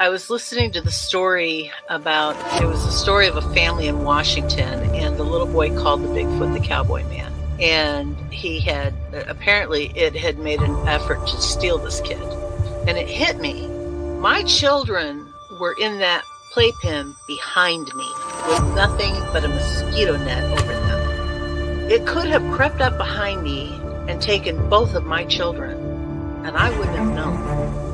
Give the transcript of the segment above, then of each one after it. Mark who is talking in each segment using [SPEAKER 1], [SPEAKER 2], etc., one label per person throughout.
[SPEAKER 1] I was listening to the story about, it was a story of a family in Washington, and the little boy called the Bigfoot the Cowboy Man. And he had, apparently it had made an effort to steal this kid. And it hit me. My children were in that playpen behind me with nothing but a mosquito net over them. It could have crept up behind me and taken both of my children, and I wouldn't have known.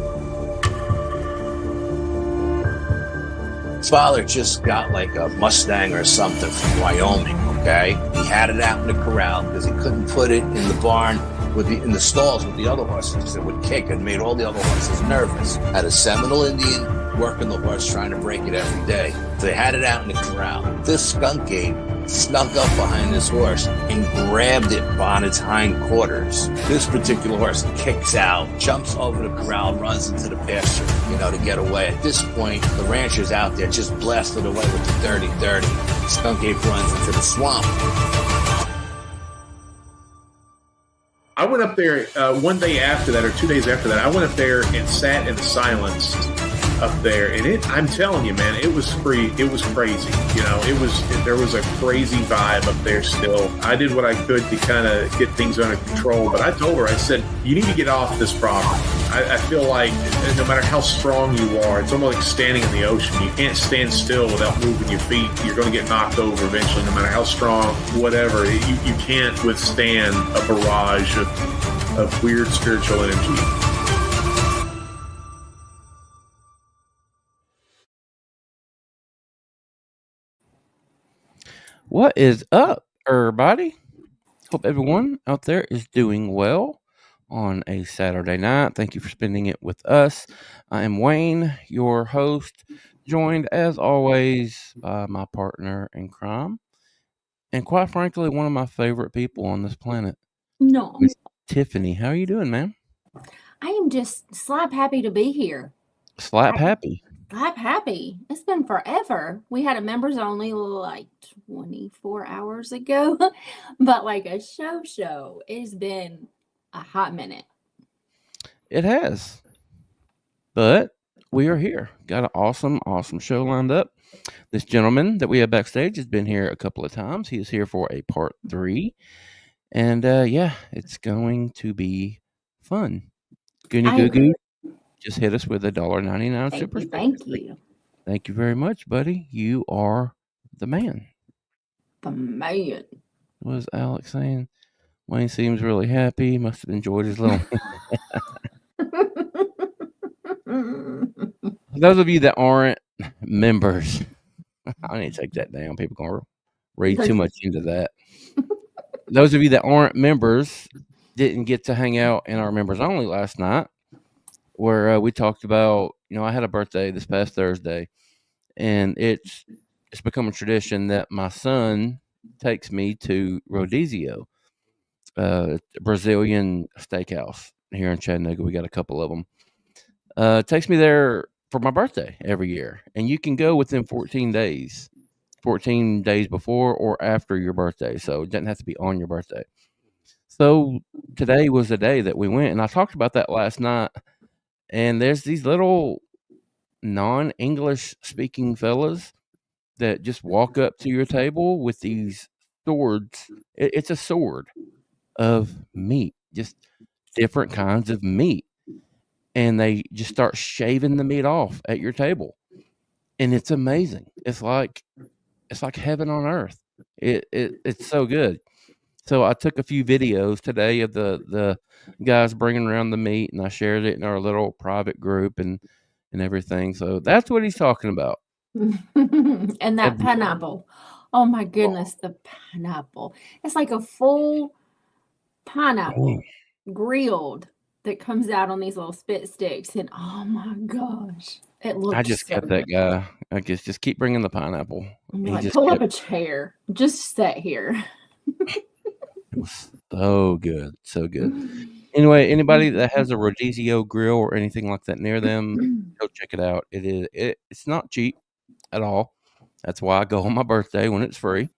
[SPEAKER 2] His father just got like a Mustang or something from Wyoming, okay? He had it out in the corral because he couldn't put it in the barn in the stalls with the other horses because it would kick and made all the other horses nervous. Had a Seminole Indian working the horse trying to break it every day. So they had it out in the corral. This skunk ape snuck up behind this horse and grabbed it on its hind quarters. This particular horse kicks out, jumps over the corral, runs into the pasture, to get away. At this point, the rancher's out there just blasted away with the 30-30. Skunk ape runs into the swamp.
[SPEAKER 3] I went up there one day after that, or 2 days after that. I went up there and sat in silence up there, and I'm telling you, man, it was free. It was crazy. There was a crazy vibe up there still. I did what I could to kind of get things under control, but I told her, I said, you need to get off this property. I feel like no matter how strong you are, it's almost like standing in the ocean. You can't stand still without moving your feet. You're going to get knocked over eventually, no matter how strong, whatever. You can't withstand a barrage of weird spiritual energy.
[SPEAKER 4] What is up, everybody? Hope everyone out there is doing well on a Saturday night. Thank you for spending it with us. I am Wayne, your host, joined as always by my partner in crime, and quite frankly, one of my favorite people on this planet.
[SPEAKER 5] No.
[SPEAKER 4] Miss Tiffany. How are you doing, ma'am?
[SPEAKER 5] I am just slap happy to be here.
[SPEAKER 4] Slap happy.
[SPEAKER 5] Slap happy. It's been forever. We had a members only like 24 hours ago, but like a show. It's been a hot minute.
[SPEAKER 4] It has. But we are here. Got an awesome show lined up. This gentleman that we have backstage has been here a couple of times. He is here for a part 3. And it's going to be fun. Goonie Goo just hit us with $1.99 super sticker.
[SPEAKER 5] Thank you.
[SPEAKER 4] Thank you very much, buddy. You are the man.
[SPEAKER 5] The man.
[SPEAKER 4] What was Alex saying? Wayne seems really happy. Must have enjoyed his little. Those of you that aren't members, I need to take that down. People are going to read too much into that. Those of you that aren't members didn't get to hang out in our members only last night, where we talked about, I had a birthday this past Thursday, and it's become a tradition that my son takes me to Rodizio, Brazilian steakhouse here in Chattanooga. We got a couple of them. Takes me there for my birthday every year, and you can go within 14 days before or after your birthday, so it doesn't have to be on your birthday. So today was the day that we went, and I talked about that last night. And there's these little non-English speaking fellas that just walk up to your table with these swords. It's a sword of meat, just different kinds of meat. And they just start shaving the meat off at your table. And it's amazing. It's like heaven on earth. It's so good. So I took a few videos today of the guys bringing around the meat, and I shared it in our little private group and everything. So that's what he's talking about.
[SPEAKER 5] And that pineapple. Oh my goodness, the pineapple. It's like a full pineapple grilled that comes out on these little spit sticks. And oh my gosh, it looks
[SPEAKER 4] I just
[SPEAKER 5] so
[SPEAKER 4] kept that guy. I guess just keep bringing the pineapple.
[SPEAKER 5] Like, pull up a chair. Just sit here.
[SPEAKER 4] It was so good. So good. Anyway, anybody that has a Rodizio grill or anything like that near them, go check it out. It's not cheap at all. That's why I go on my birthday when it's free.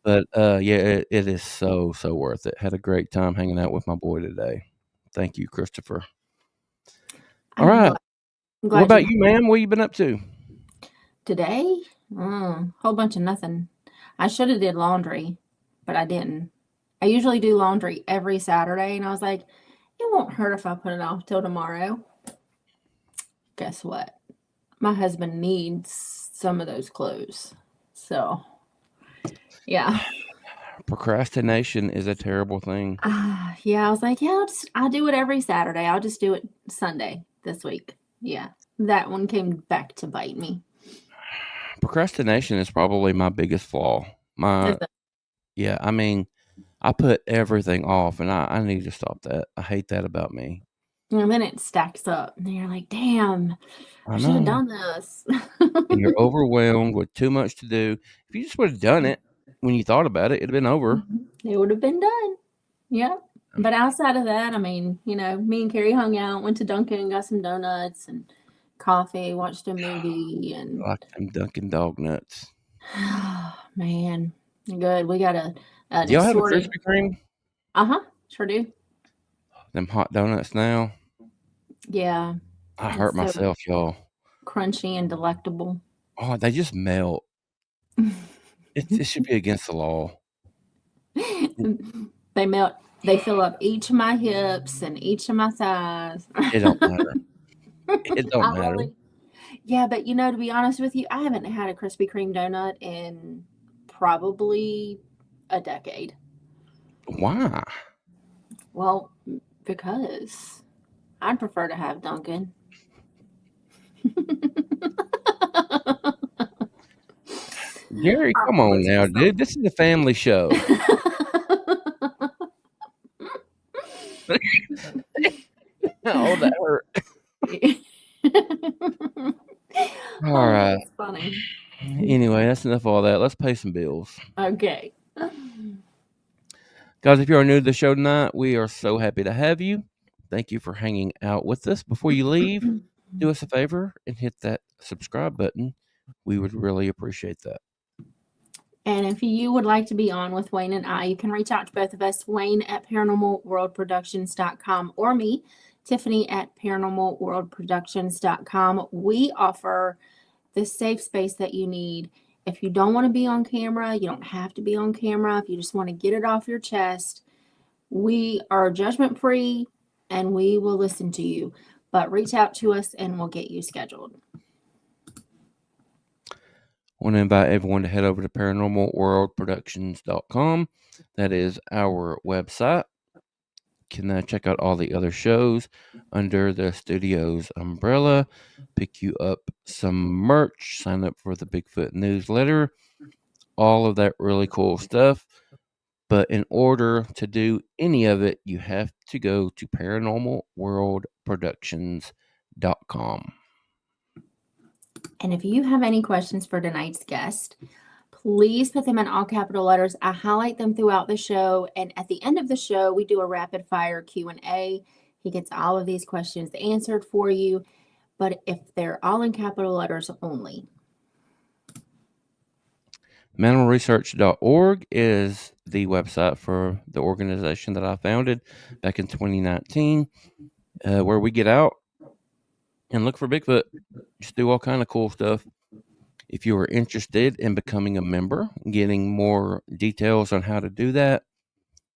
[SPEAKER 4] But it is so worth it. Had a great time hanging out with my boy today. Thank you, Christopher. All right.
[SPEAKER 5] I'm
[SPEAKER 4] What
[SPEAKER 5] glad
[SPEAKER 4] about you, ma'am? What you been up to?
[SPEAKER 5] today? Whole bunch of nothing. I should have did laundry, but I didn't. I usually do laundry every Saturday, and I was like, it won't hurt if I put it off till tomorrow. Guess what? My husband needs some of those clothes. So, yeah.
[SPEAKER 4] Procrastination is a terrible thing.
[SPEAKER 5] Yeah, I was like, yeah, I'll do it every Saturday. I'll just do it Sunday this week. Yeah, that one came back to bite me.
[SPEAKER 4] Procrastination is probably my biggest flaw. Yeah, I mean, I put everything off, and I need to stop that. I hate that about me.
[SPEAKER 5] And then it stacks up, and you're like, damn, I should have done this.
[SPEAKER 4] And you're overwhelmed with too much to do. If you just would have done it when you thought about it, it'd have been over.
[SPEAKER 5] It would have been done. Yeah. But outside of that, I mean, me and Carrie hung out, went to Dunkin' and got some donuts and coffee, watched a movie, and
[SPEAKER 4] Like them Dunkin' Dog nuts.
[SPEAKER 5] man, good. We got
[SPEAKER 4] Do y'all have a Krispy Kreme?
[SPEAKER 5] Sure do.
[SPEAKER 4] Them hot donuts now.
[SPEAKER 5] Yeah.
[SPEAKER 4] I hurt myself, y'all.
[SPEAKER 5] Crunchy and delectable.
[SPEAKER 4] Oh, they just melt. It should be against the law.
[SPEAKER 5] They melt. They fill up each of my hips and each of my thighs.
[SPEAKER 4] It don't matter. It don't matter.
[SPEAKER 5] Really, yeah, but to be honest with you, I haven't had a Krispy Kreme donut in probably a decade.
[SPEAKER 4] Why?
[SPEAKER 5] Well, because I'd prefer to have Dunkin'.
[SPEAKER 4] Gary, come on now, dude. This is a family show. Oh, that hurt. All right.
[SPEAKER 5] That's funny.
[SPEAKER 4] Anyway, that's enough of all that. Let's pay some bills.
[SPEAKER 5] Okay.
[SPEAKER 4] Guys, if you are new to the show tonight, we are so happy to have you. Thank you for hanging out with us. Before you leave, do us a favor and hit that subscribe button. We would really appreciate that.
[SPEAKER 5] And if you would like to be on with Wayne and I, you can reach out to both of us, Wayne at paranormalworldproductions.com or me, Tiffany at paranormalworldproductions.com. We offer the safe space that you need. If you don't want to be on camera, you don't have to be on camera. If you just want to get it off your chest, we are judgment-free and we will listen to you. But reach out to us and we'll get you scheduled.
[SPEAKER 4] I want to invite everyone to head over to paranormalworldproductions.com. That is our website. You can check out all the other shows under the studio's umbrella, pick you up some merch, sign up for the Bigfoot newsletter, all of that really cool stuff. But in order to do any of it, you have to go to paranormalworldproductions.com.
[SPEAKER 5] And if you have any questions for tonight's guest, please put them in all capital letters. I highlight them throughout the show. And at the end of the show, we do a rapid fire Q&A. He gets all of these questions answered for you. But if they're all in capital letters only.
[SPEAKER 4] Manimalresearch.org is the website for the organization that I founded back in 2019, where we get out and look for Bigfoot. Just do all kind of cool stuff. If you are interested in becoming a member, getting more details on how to do that,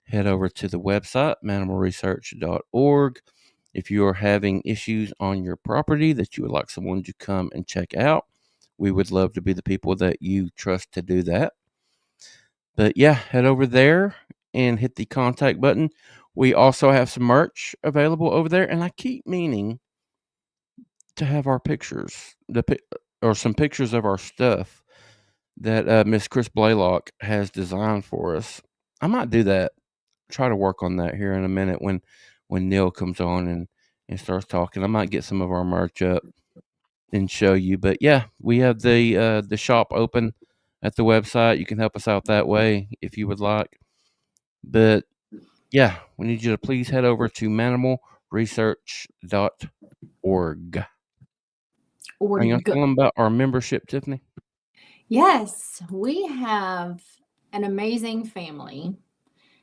[SPEAKER 4] head over to the website, manimalresearch.org. If you are having issues on your property that you would like someone to come and check out, we would love to be the people that you trust to do that. But yeah, head over there and hit the contact button. We also have some merch available over there, and I keep meaning to have our pictures, or some pictures of our stuff that Miss Chris Blaylock has designed for us. I might do that. Try to work on that here in a minute when Neil comes on and starts talking. I might get some of our merch up and show you. But yeah, we have the shop open at the website. You can help us out that way if you would like. But yeah, we need you to please head over to manimalresearch.org. Are you going to tell them about our membership, Tiffany?
[SPEAKER 5] Yes, we have an amazing family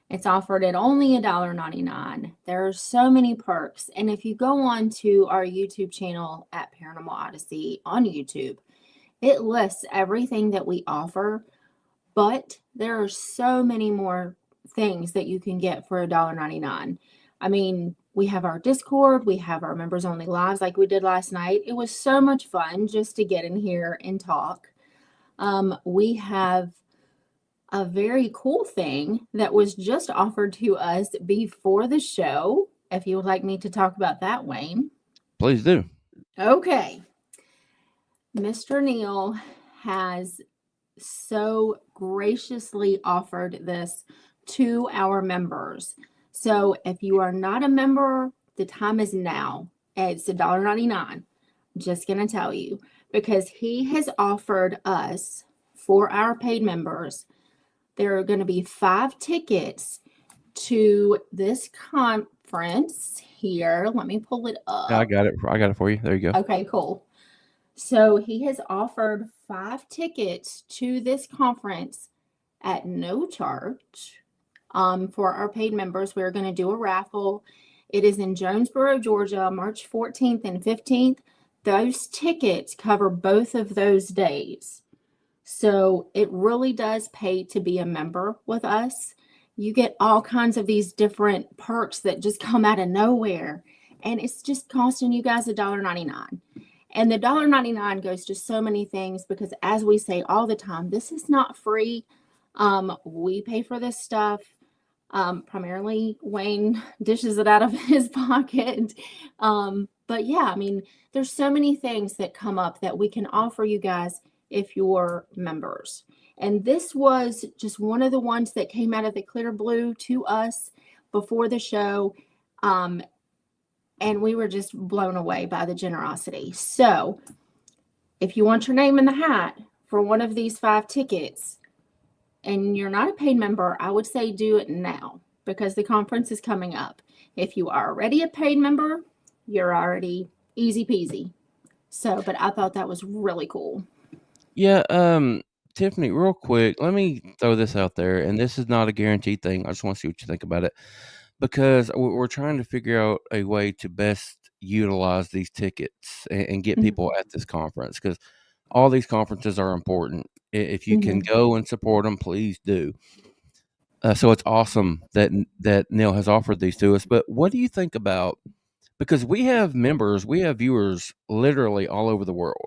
[SPEAKER 5] It's offered at only $1.99. There are so many perks. And if you go on to our YouTube channel at Paranormal Odyssey on YouTube, it lists everything that we offer, but there are so many more things that you can get for $1.99. I mean, we have our Discord, we have our members only lives like we did last night. It was so much fun just to get in here and talk. We have a very cool thing that was just offered to us before the show. If you would like me to talk about that, Wayne.
[SPEAKER 4] Please do.
[SPEAKER 5] Okay. Mr. Neil has so graciously offered this to our members. So if you are not a member, the time is now. It's $1.99. Just going to tell you, because he has offered us, for our paid members, there are going to be 5 tickets to this conference here. Let me pull it up.
[SPEAKER 4] I got it for you. There you go.
[SPEAKER 5] Okay, cool. So he has offered 5 tickets to this conference at no charge. For our paid members, we're going to do a raffle. It is in Jonesboro, Georgia, March 14th and 15th. Those tickets cover both of those days. So it really does pay to be a member with us. You get all kinds of these different perks that just come out of nowhere. And it's just costing you guys $1.99. And the $1.99 goes to so many things because, as we say all the time, this is not free. We pay for this stuff. Primarily Wayne dishes it out of his pocket. But yeah, I mean, there's so many things that come up that we can offer you guys if you're members. And this was just one of the ones that came out of the clear blue to us before the show. And we were just blown away by the generosity. So if you want your name in the hat for one of these 5 tickets and you're not a paid member, I would say do it now because the conference is coming up. If you are already a paid member, you're already easy peasy. So, but I thought that was really cool.
[SPEAKER 4] Yeah, Tiffany, real quick, let me throw this out there, and this is not a guaranteed thing. I just want to see what you think about it, because we're trying to figure out a way to best utilize these tickets and get people at this conference, because all these conferences are important. If you can go and support them, please do. So it's awesome that Neil has offered these to us. But what do you think about, because we have members, we have viewers literally all over the world.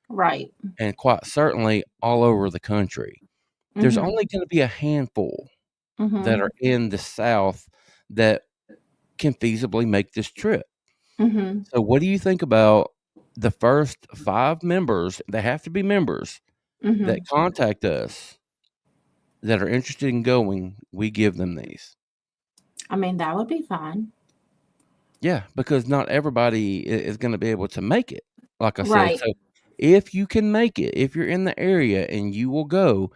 [SPEAKER 5] Right.
[SPEAKER 4] And quite certainly all over the country. There's only going to be a handful that are in the South that can feasibly make this trip. So what do you think about the first 5 members, they have to be members, that contact us that are interested in going, we give them these?
[SPEAKER 5] I mean, that would be fine.
[SPEAKER 4] Yeah, because not everybody is going to be able to make it, like I
[SPEAKER 5] Right.
[SPEAKER 4] said. So if you can make it, if you're in the area and you will go,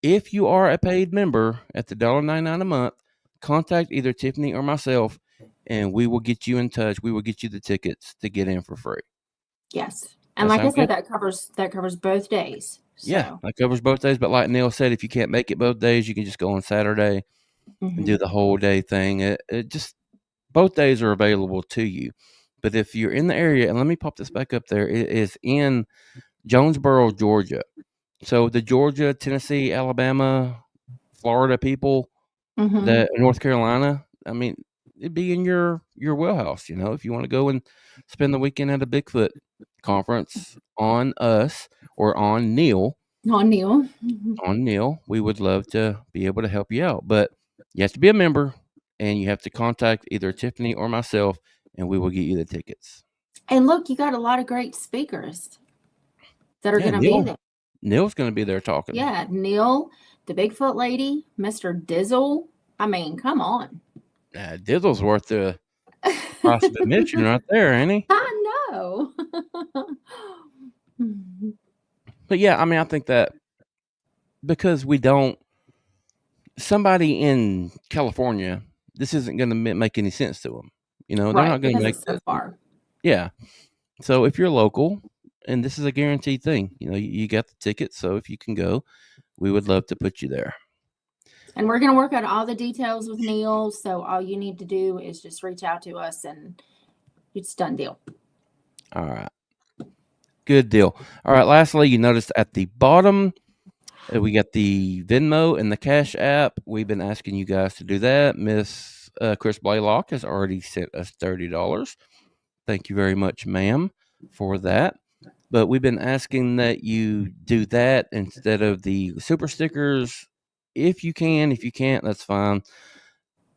[SPEAKER 4] if you are a paid member at the $1.99 a month, contact either Tiffany or myself, and we will get you in touch. We will get you the tickets to get in for free.
[SPEAKER 5] Yes. And
[SPEAKER 4] That
[SPEAKER 5] like I
[SPEAKER 4] sound
[SPEAKER 5] said,
[SPEAKER 4] good?
[SPEAKER 5] that covers both days. So.
[SPEAKER 4] Yeah, that covers both days. But like Neil said, if you can't make it both days, you can just go on Saturday and do the whole day thing. It just, both days are available to you. But if you're in the area, and let me pop this back up there, it is in Jonesboro, Georgia. So the Georgia, Tennessee, Alabama, Florida people, that North Carolina, I mean, it'd be in your wheelhouse, if you want to go and spend the weekend at a Bigfoot conference on us or on Neil.
[SPEAKER 5] On Neil.
[SPEAKER 4] On Neil, we would love to be able to help you out. But you have to be a member, and you have to contact either Tiffany or myself, and we will get you the tickets.
[SPEAKER 5] And look, you got a lot of great speakers that are going to be there.
[SPEAKER 4] Neil's going to be there talking.
[SPEAKER 5] Yeah, Neil, the Bigfoot lady, Mr. Dizzle. I mean, come on.
[SPEAKER 4] Dizzle's worth the price of admission right there, ain't he?
[SPEAKER 5] I know.
[SPEAKER 4] But yeah, I mean, I think that because somebody in California, this isn't going to make any sense to them. They're not going to make
[SPEAKER 5] so far.
[SPEAKER 4] Yeah. So if you're local, and this is a guaranteed thing, you got the ticket. So if you can go, we would love to put you there.
[SPEAKER 5] And we're going to work out all the details with Neil. So all you need to do is just reach out to us and it's done deal.
[SPEAKER 4] All right. Good deal. All right. Lastly, you noticed at the bottom, we got the Venmo and the Cash App. We've been asking you guys to do that. Miss Chris Blaylock has already sent us $30. Thank you very much, ma'am, for that. But we've been asking that you do that instead of the super stickers. If you can, if you can't, that's fine.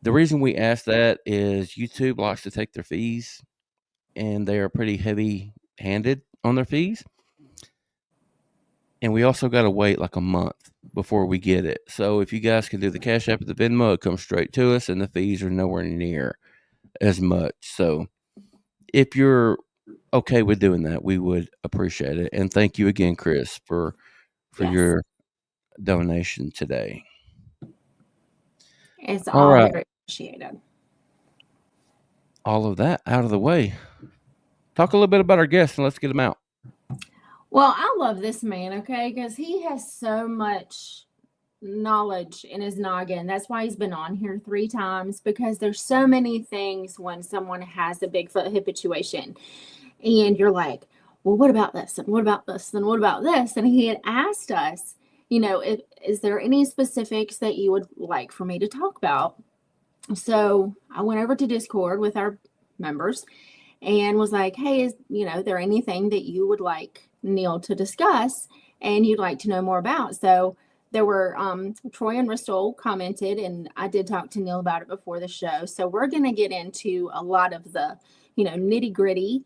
[SPEAKER 4] The reason we ask that is YouTube likes to take their fees, and they are pretty heavy-handed on their fees. And we also got to wait like a month before we get it. So if you guys can do the Cash App or the Venmo, it comes straight to us, and the fees are nowhere near as much. So if you're okay with doing that, we would appreciate it. And thank you again, Chris, for your donation today.
[SPEAKER 5] It's all right. Very appreciated.
[SPEAKER 4] All of that out of the way. Talk a little bit about our guests and let's get them out.
[SPEAKER 5] Well, I love this man, okay, because he has so much knowledge in his noggin. That's why he's been on here 3 times, because there's so many things when someone has a Bigfoot habituation and you're like, well, what about this? And what about this? And what about this? And he had asked us, is there any specifics that you would like for me to talk about? So I went over to Discord with our members and was like, hey, is there anything that you would like Neil to discuss and you'd like to know more about? So there were Troy and Ristol commented, and I did talk to Neil about it before the show. So we're going to get into a lot of the, nitty gritty.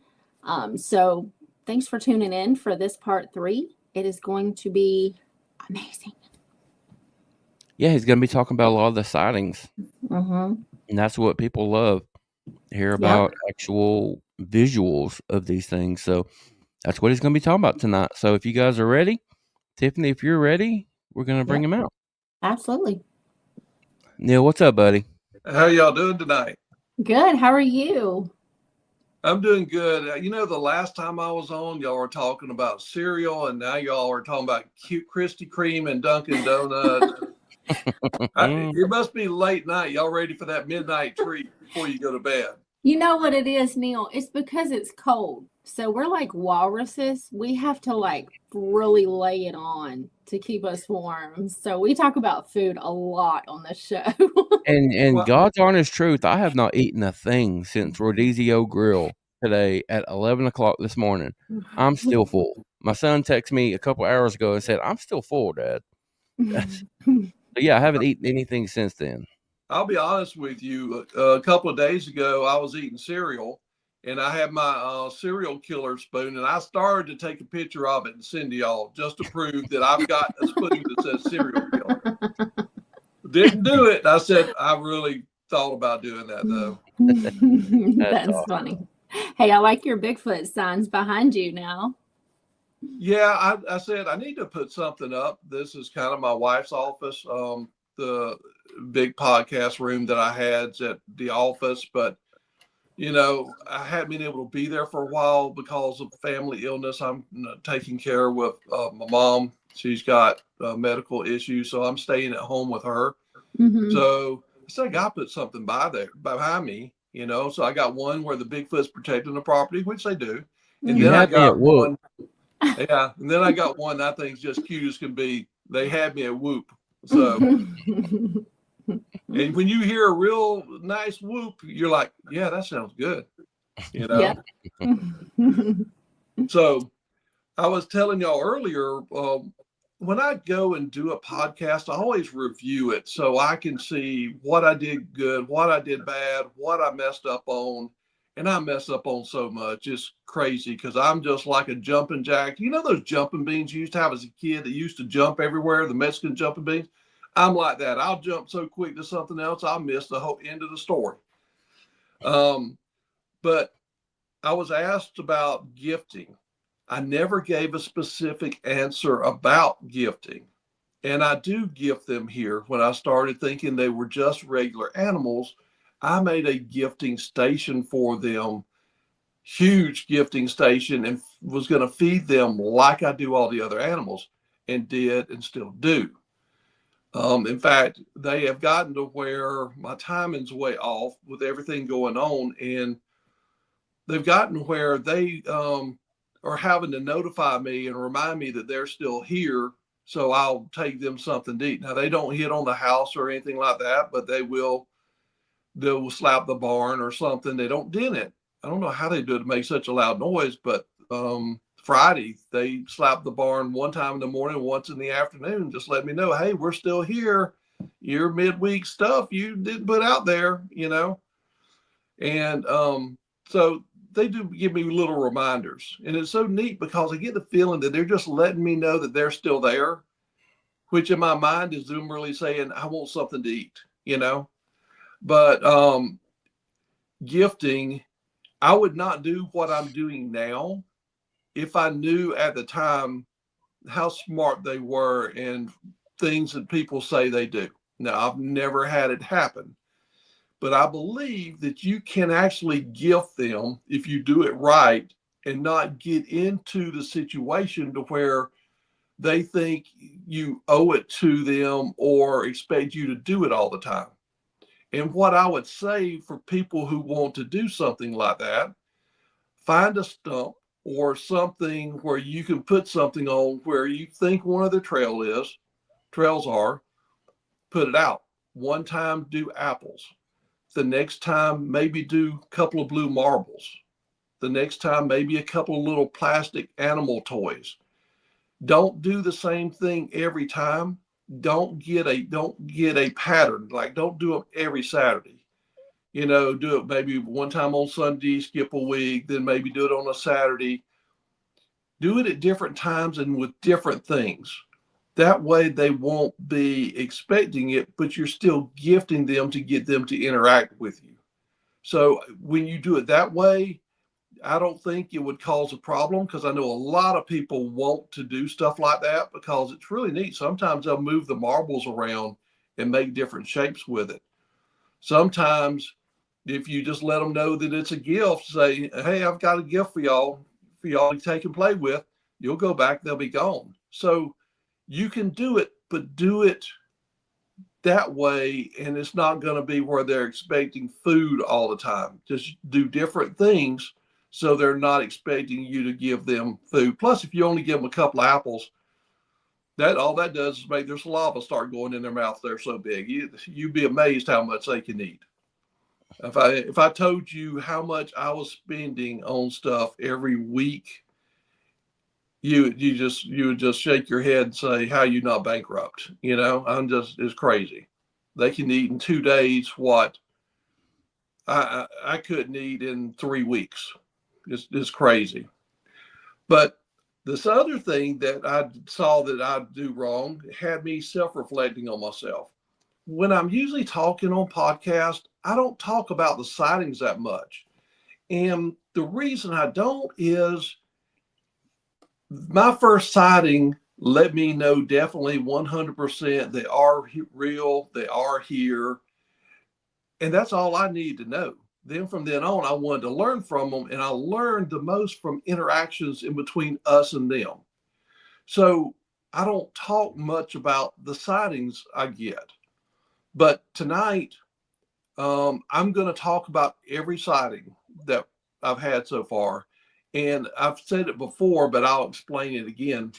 [SPEAKER 5] So thanks for tuning in for this part 3. It is going to be amazing.
[SPEAKER 4] Yeah, he's going to be talking about a lot of the sightings.
[SPEAKER 5] Mm-hmm.
[SPEAKER 4] And that's what people love, hear about actual visuals of these things. So that's what he's going to be talking about tonight. So if you guys are ready, Tiffany, if you're ready, we're going to bring him out.
[SPEAKER 5] Absolutely.
[SPEAKER 4] Neil, what's up, buddy?
[SPEAKER 6] How y'all doing tonight?
[SPEAKER 5] Good. How are you?
[SPEAKER 6] I'm doing good. The last time I was on, y'all were talking about cereal, and now y'all are talking about cute Krispy Kreme and Dunkin' Donuts. It must be late night. Y'all ready for that midnight treat before you go to bed?
[SPEAKER 5] You know what it is, Neil? It's because it's cold. So we're like walruses. We have to really lay it on to keep us warm. So we talk about food a lot on the show.
[SPEAKER 4] And God's honest truth, I have not eaten a thing since Rodizio Grill today at 11 o'clock this morning. I'm still full. My son texted me a couple hours ago and said, I'm still full, Dad. But yeah, I haven't eaten anything since then.
[SPEAKER 6] I'll be honest with you. A couple of days ago, I was eating cereal, and I had my cereal killer spoon, and I started to take a picture of it and send to y'all just to prove that I've got a spoon that says cereal killer. Didn't do it. I said, I really thought about doing that, though.
[SPEAKER 5] That's awesome. Funny. Hey, I like your Bigfoot signs behind you now.
[SPEAKER 6] Yeah, I said I need to put something up. This is kind of my wife's office, the big podcast room that I had at the office. But, I haven't been able to be there for a while because of family illness. I'm taking care with my mom. She's got medical issues, so I'm staying at home with her. Mm-hmm. So I said, I got to put something behind me, So I got one where the Bigfoot's protecting the property, which they do. And then I got one. Yeah, and then I got one that I think is just cute as can be. They had me at whoop. So, and when you hear a real nice whoop, you're like, yeah, that sounds good. Yeah. So I was telling y'all earlier, when I go and do a podcast, I always review it so I can see what I did good, what I did bad, what I messed up on. And I mess up on so much. It's crazy because I'm just like a jumping jack. Those jumping beans you used to have as a kid that used to jump everywhere, the Mexican jumping beans? I'm like that. I'll jump so quick to something else, I'll miss the whole end of the story. But I was asked about gifting. I never gave a specific answer about gifting. And I do gift them here. When I started thinking they were just regular animals, I made a gifting station for them, huge gifting station, and was going to feed them like I do all the other animals, and did and still do. In fact, they have gotten to where my timing's way off with everything going on, and they've gotten where they are having to notify me and remind me that they're still here, so I'll take them something to eat. Now they don't hit on the house or anything like that, but they'll slap the barn or something. They don't dent it. I don't know how they do it to make such a loud noise, but Friday they slapped the barn one time in the morning, once in the afternoon, just let me know, hey, we're still here. Your midweek stuff you didn't put out there, and so they do give me little reminders, and it's so neat because I get the feeling that they're just letting me know that they're still there, which in my mind is them really saying, I want something to eat, but gifting, I would not do what I'm doing now if I knew at the time how smart they were and things that people say they do. Now, I've never had it happen, but I believe that you can actually gift them if you do it right and not get into the situation to where they think you owe it to them or expect you to do it all the time. And what I would say for people who want to do something like that, find a stump or something where you can put something on where you think one of the trails are, put it out. One time do apples. The next time maybe do a couple of blue marbles. The next time maybe a couple of little plastic animal toys. Don't do the same thing every time. Don't get a pattern. Like, don't do them every Saturday. Do it maybe one time on Sunday, skip a week, then maybe do it on a Saturday. Do it at different times and with different things. That way they won't be expecting it, but you're still gifting them to get them to interact with you. So when you do it that way, I don't think it would cause a problem, because I know a lot of people want to do stuff like that because it's really neat. Sometimes they'll move the marbles around and make different shapes with it. Sometimes if you just let them know that it's a gift, say, hey, I've got a gift for y'all to take and play with, you'll go back, they'll be gone. So you can do it, but do it that way, and it's not going to be where they're expecting food all the time. Just do different things so they're not expecting you to give them food. Plus, if you only give them a couple of apples, that all that does is make their saliva start going in their mouth. They're so big. You'd be amazed how much they can eat. If I told you how much I was spending on stuff every week, you would just shake your head and say, how are you not bankrupt? It's crazy. They can eat in 2 days what I couldn't eat in 3 weeks. It's crazy. But this other thing that I saw that I do wrong had me self-reflecting on myself. When I'm usually talking on podcasts, I don't talk about the sightings that much. And the reason I don't is my first sighting let me know definitely 100% they are real, they are here. And that's all I need to know. Then from then on, I wanted to learn from them, and I learned the most from interactions in between us and them. So I don't talk much about the sightings I get. But tonight, I'm going to talk about every sighting that I've had so far. And I've said it before, but I'll explain it again.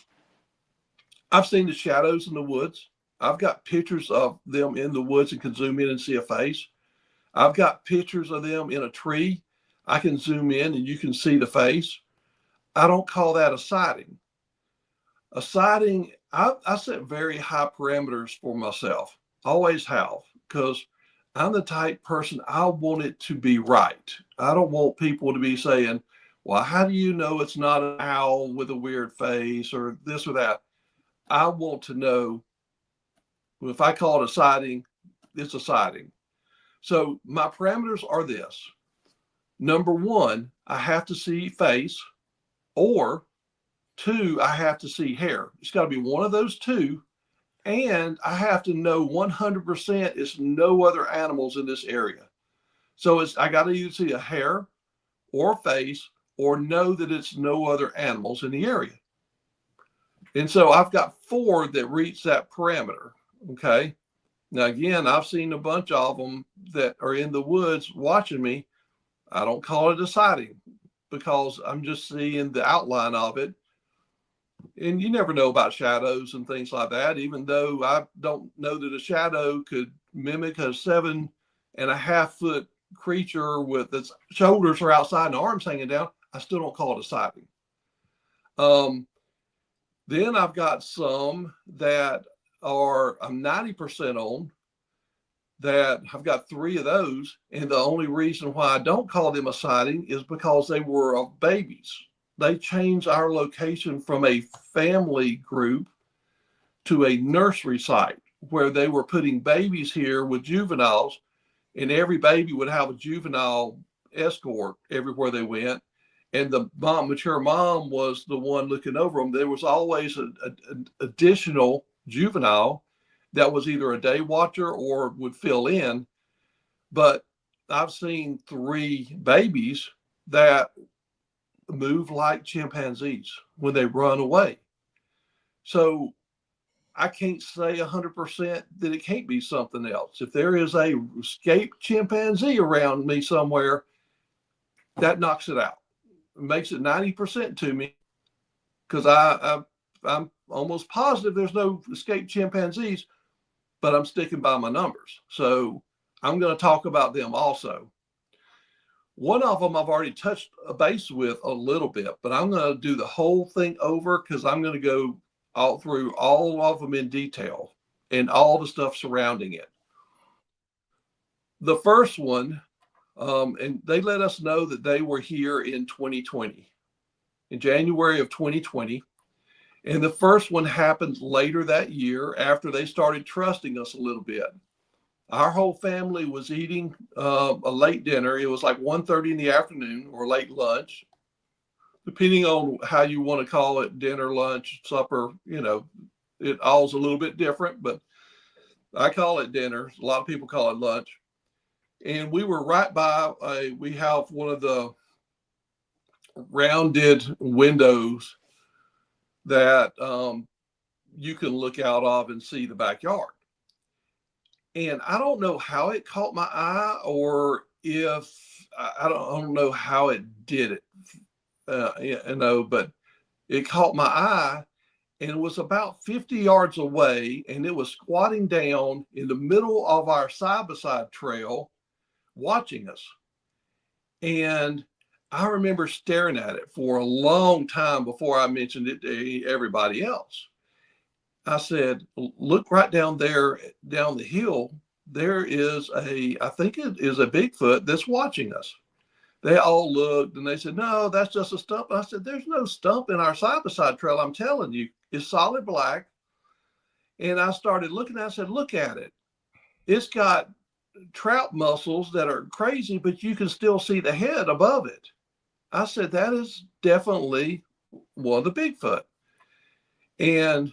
[SPEAKER 6] I've seen the shadows in the woods. I've got pictures of them in the woods and can zoom in and see a face. I've got pictures of them in a tree. I can zoom in and you can see the face. I don't call that a sighting. A sighting, I set very high parameters for myself. Always have, because I'm the type person, I want it to be right. I don't want people to be saying, well, how do you know it's not an owl with a weird face or this or that? I want to know, if I call it a sighting, it's a sighting. So my parameters are this. Number one, I have to see face, or 2, I have to see hair. It's got to be one of those 2. And I have to know 100% it's no other animals in this area. So I got to either see a hair or face, or know that it's no other animals in the area. And so I've got 4 that reach that parameter. Okay. Now, again, I've seen a bunch of them that are in the woods watching me. I don't call it a sighting because I'm just seeing the outline of it. And you never know about shadows and things like that, even though I don't know that a shadow could mimic a 7.5 foot creature with its shoulders are outside and arms hanging down. I still don't call it a sighting. Then I've got some that are I'm 90% on that. I've got 3 of those. And the only reason why I don't call them a sighting is because they were babies. They changed our location from a family group to a nursery site where they were putting babies here with juveniles, and every baby would have a juvenile escort everywhere they went. And the mature mom was the one looking over them. There was always an additional juvenile that was either a day watcher or would fill in. But I've seen 3 babies that move like chimpanzees when they run away. So I can't say 100% that it can't be something else. If there is a escaped chimpanzee around me somewhere, that knocks it out. It makes it 90% to me, because I'm almost positive there's no escaped chimpanzees, but I'm sticking by my numbers. So I'm going to talk about them also. One of them I've already touched a base with a little bit, but I'm going to do the whole thing over because I'm going to go all through all of them in detail and all the stuff surrounding it. The first one, and they let us know that they were here in 2020, in January of 2020. And the first one happened later that year after they started trusting us a little bit. Our whole family was eating a late dinner. It was like 1:30 in the afternoon or late lunch, depending on how you want to call it, dinner, lunch, supper. It all's a little bit different, but I call it dinner. A lot of people call it lunch. And we were right by we have one of the rounded windows that you can look out of and see the backyard. And I don't know how it caught my eye, or if I don't know how it did it, but it caught my eye, and it was about 50 yards away, and it was squatting down in the middle of our side-by-side trail watching us. And I remember staring at it for a long time before I mentioned it to everybody else. I said, look right down there, down the hill. There is I think it is a Bigfoot that's watching us. They all looked and they said, no, that's just a stump. I said, there's no stump in our side-by-side trail. I'm telling you, it's solid black. And I started looking at it. I said, look at it. It's got trout muscles that are crazy, but you can still see the head above it. I said, that is definitely one of the Bigfoot. And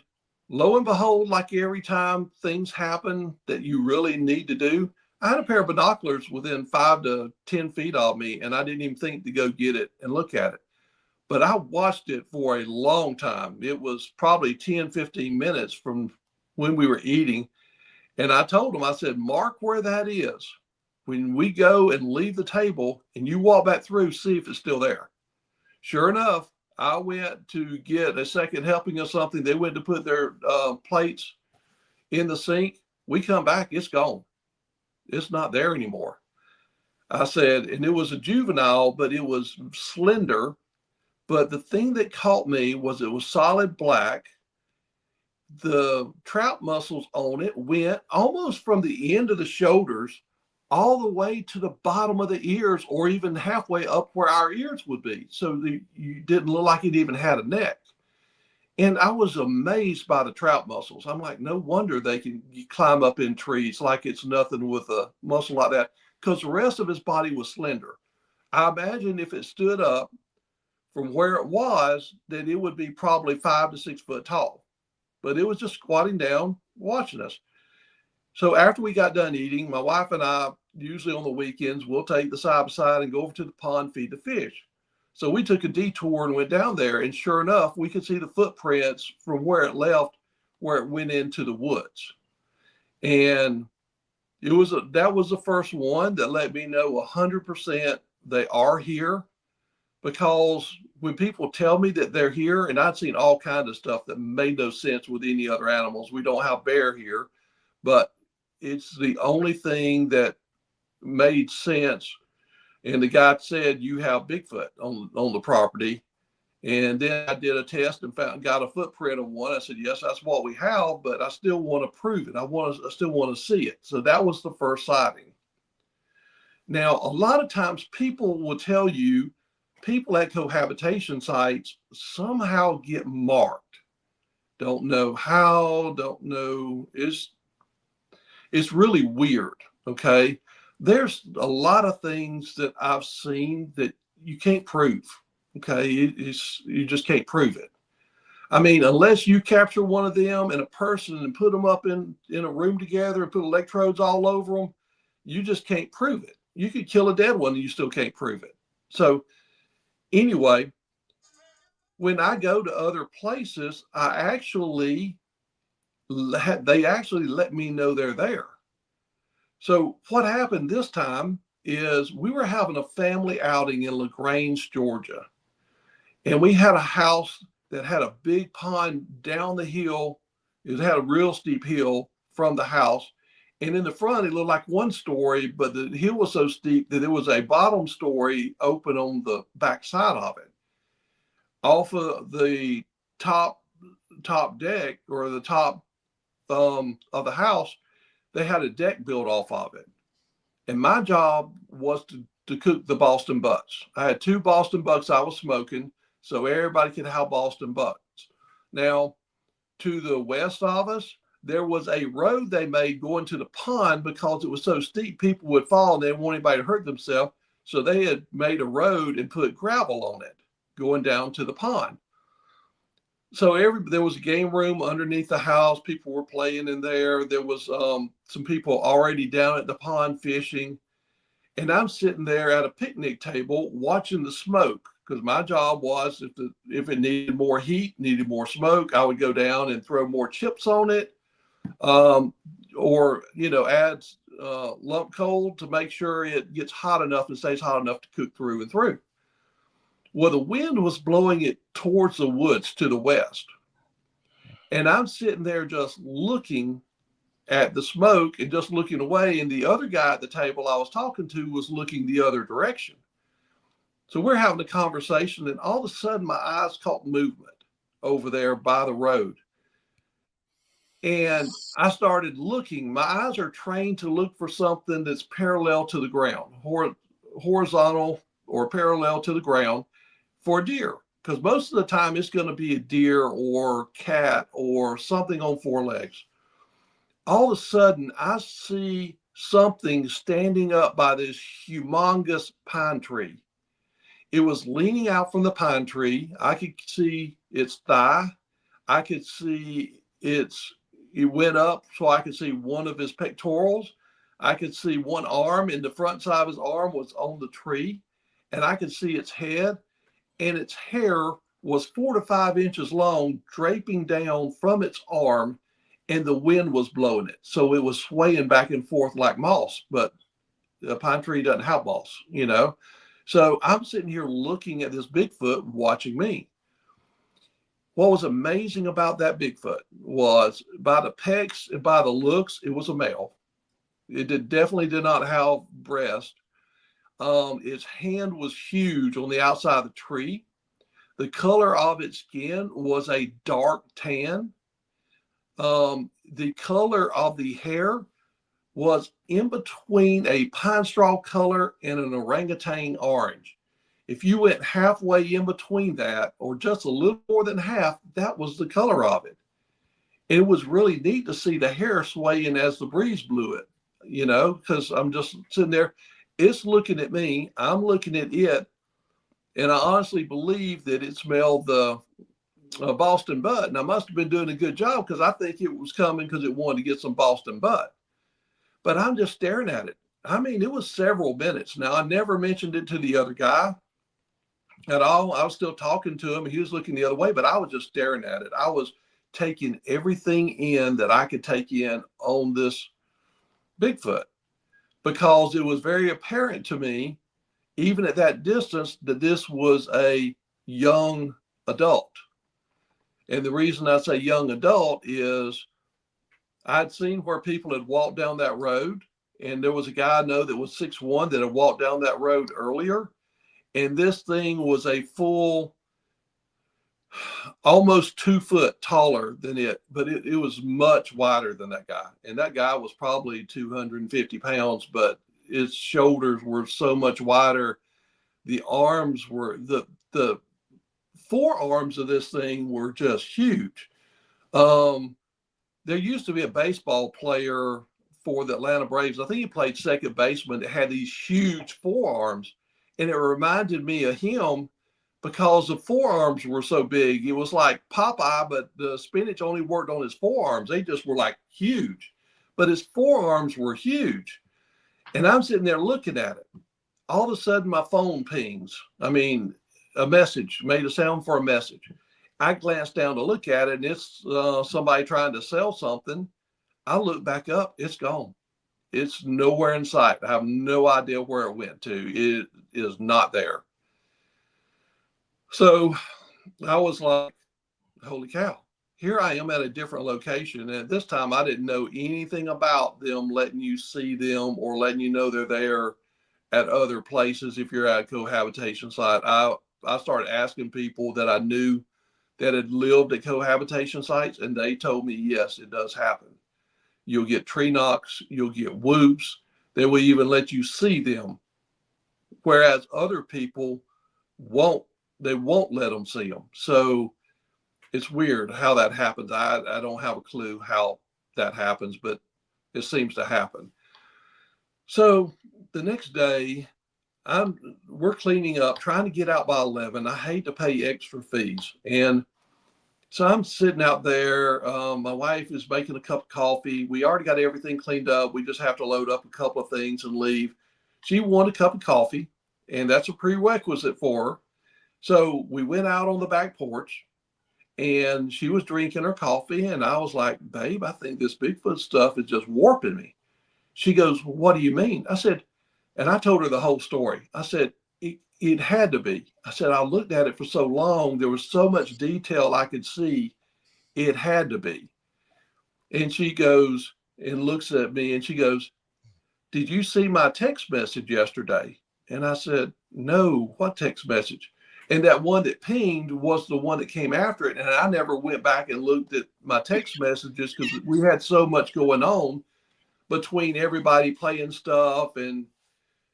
[SPEAKER 6] lo and behold, like every time things happen that you really need to do, I had a pair of binoculars within 5 to 10 feet of me, and I didn't even think to go get it and look at it. But I watched it for a long time. It was probably 10, 15 minutes from when we were eating. And I told them, I said, mark where that is. When we go and leave the table and you walk back through, see if it's still there. Sure enough, I went to get a second helping of something. They went to put their plates in the sink. We come back, it's gone. It's not there anymore. I said, and it was a juvenile, but it was slender. But the thing that caught me was it was solid black. The trout muscles on it went almost from the end of the shoulders all the way to the bottom of the ears, or even halfway up where our ears would be. So you didn't look like it even had a neck. And I was amazed by the trout muscles. I'm like, no wonder they can climb up in trees like it's nothing with a muscle like that, because the rest of his body was slender. I imagine if it stood up from where it was, then it would be probably 5 to 6 foot tall. But it was just squatting down, watching us. So after we got done eating, my wife and I, usually on the weekends, we'll take the side by side and go over to the pond, feed the fish. So we took a detour and went down there, and sure enough, we could see the footprints from where it left, where it went into the woods. And that was the first one that let me know 100% they are here. Because when people tell me that they're here, and I've seen all kinds of stuff that made no sense with any other animals. We don't have bear here, but it's the only thing that made sense. And the guy said, you have Bigfoot on the property. And then I did a test and got a footprint of one. I said, yes, that's what we have, but I still want to prove it. I still want to see it. So that was the first sighting. Now, a lot of times people will tell you, people at cohabitation sites somehow get marked. Don't know how, don't know. It's really weird, okay? There's a lot of things that I've seen that you can't prove, okay? You just can't prove it. I mean, unless you capture one of them and a person and put them up in a room together and put electrodes all over them, you just can't prove it. You could kill a dead one and you still can't prove it. So anyway, when I go to other places, they actually let me know they're there. So what happened this time is we were having a family outing in LaGrange, Georgia. And we had a house that had a big pond down the hill. It had a real steep hill from the house. And in the front, it looked like one story, but the hill was so steep that there was a bottom story open on the back side of it. Off of the top deck or the top of the house, they had a deck built off of it. And my job was to cook the Boston butts. I had 2 Boston butts I was smoking, so everybody could have Boston butts. Now, to the west of us, there was a road they made going to the pond because it was so steep, people would fall and they didn't want anybody to hurt themselves. So they had made a road and put gravel on it going down to the pond. So there was a game room underneath the house. People were playing in there. There was some people already down at the pond fishing. And I'm sitting there at a picnic table watching the smoke, because my job was if it needed more heat, needed more smoke, I would go down and throw more chips on it, or add lump coal to make sure it gets hot enough and stays hot enough to cook through and through. Well, the wind was blowing it towards the woods to the west. And I'm sitting there just looking at the smoke and just looking away. And the other guy at the table I was talking to was looking the other direction. So we're having a conversation, and all of a sudden my eyes caught movement over there by the road. And I started looking. My eyes are trained to look for something that's parallel to the ground, horizontal or parallel to the ground for a deer. Because most of the time it's going to be a deer or cat or something on 4 legs. All of a sudden I see something standing up by this humongous pine tree. It was leaning out from the pine tree. I could see its thigh. I could see it went up so I could see one of his pectorals. I could see one arm, and the front side of his arm was on the tree. And I could see its head, and its hair was 4 to 5 inches long, draping down from its arm, and the wind was blowing it. So it was swaying back and forth like moss, but a pine tree doesn't have moss, So I'm sitting here looking at this Bigfoot watching me. What was amazing about that Bigfoot was by the pecs and by the looks, it was a male. It definitely did not have breast. Its hand was huge on the outside of the tree. The color of its skin was a dark tan. The color of the hair was in between a pine straw color and an orangutan orange. If you went halfway in between that, or just a little more than half, that was the color of it. And it was really neat to see the hair swaying as the breeze blew it, because I'm just sitting there. It's looking at me. I'm looking at it. And I honestly believe that it smelled the Boston butt. And I must have been doing a good job, because I think it was coming because it wanted to get some Boston butt. But I'm just staring at it. I mean, it was several minutes. Now, I never mentioned it to the other guy at all. I was still talking to him, and he was looking the other way, but I was just staring at it. I was taking everything in that I could take in on this Bigfoot, because it was very apparent to me, even at that distance, that this was a young adult. And the reason I say young adult is I'd seen where people had walked down that road, and there was a guy I know that was 6'1" that had walked down that road earlier. And this thing was a full, almost 2 foot taller than it, but it was much wider than that guy. And that guy was probably 250 pounds, but his shoulders were so much wider. The arms were, the forearms of this thing were just huge. There used to be a baseball player for the Atlanta Braves. I think he played second baseman that had these huge forearms. And it reminded me of him because the forearms were so big. It was like Popeye, but the spinach only worked on his forearms. They just were like huge, but his forearms were huge. And I'm sitting there looking at it. All of a sudden, my phone pings. I mean, a message made a sound for a message. I glanced down to look at it, and it's somebody trying to sell something. I look back up, it's gone. It's nowhere in sight. I have no idea where it went to. It is not there. So I was like, holy cow, here I am at a different location. And at this time, I didn't know anything about them letting you see them or letting you know they're there at other places if you're at a cohabitation site. I started asking people that I knew that had lived at cohabitation sites, and they told me, yes, it does happen. You'll get tree knocks, you'll get whoops. They will even let you see them. Whereas other people won't let them see them. So it's weird how that happens. I don't have a clue how that happens, but it seems to happen. So the next day, we're cleaning up, trying to get out by 11. I hate to pay extra fees. And so I'm sitting out there. My wife is making a cup of coffee. We already got everything cleaned up. We just have to load up a couple of things and leave. She wanted a cup of coffee, and that's a prerequisite for her. So we went out on the back porch, and she was drinking her coffee. And I was like, babe, I think this Bigfoot stuff is just warping me. She goes, what do you mean? I said, and I told her the whole story. I said, it had to be. I said, I looked at it for so long. There was so much detail I could see. It had to be. And she goes and looks at me and she goes, did you see my text message yesterday? And I said, no, what text message? And that one that pinged was the one that came after it. And I never went back and looked at my text messages because we had so much going on between everybody playing stuff and,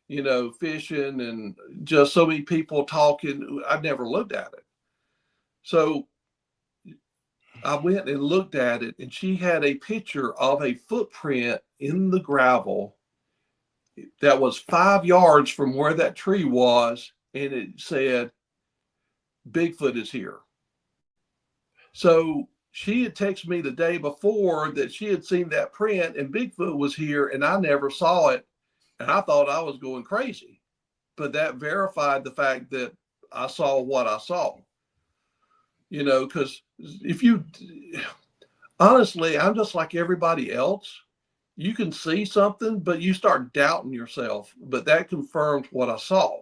[SPEAKER 6] you know, fishing and just so many people talking. I never looked at it. So I went and looked at it, and she had a picture of a footprint in the gravel that was 5 yards from where that tree was. And it said, Bigfoot is here. So she had texted me the day before that she had seen that print and Bigfoot was here, and I never saw it. And I thought I was going crazy, but that verified the fact that I saw what I saw, you know, because honestly, I'm just like everybody else. You can see something, but you start doubting yourself, but that confirmed what I saw.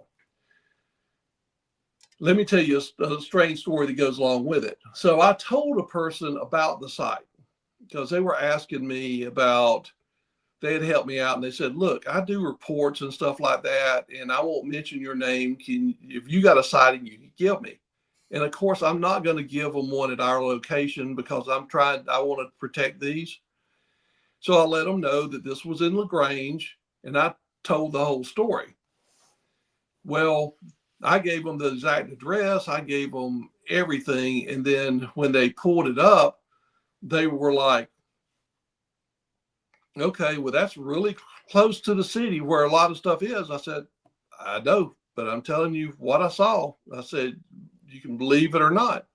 [SPEAKER 6] Let me tell you a strange story that goes along with it. So I told a person about the site because they were asking me about, they had helped me out, and they said, look, I do reports and stuff like that, and I won't mention your name. If you got a sighting, you can give me. And of course, I'm not going to give them one at our location because I want to protect these. So I let them know that this was in LaGrange, and I told the whole story. Well, I gave them the exact address. I gave them everything. And then when they pulled it up, they were like, okay, well, that's really close to the city where a lot of stuff is. I said, I know, but I'm telling you what I saw. I said, you can believe it or not.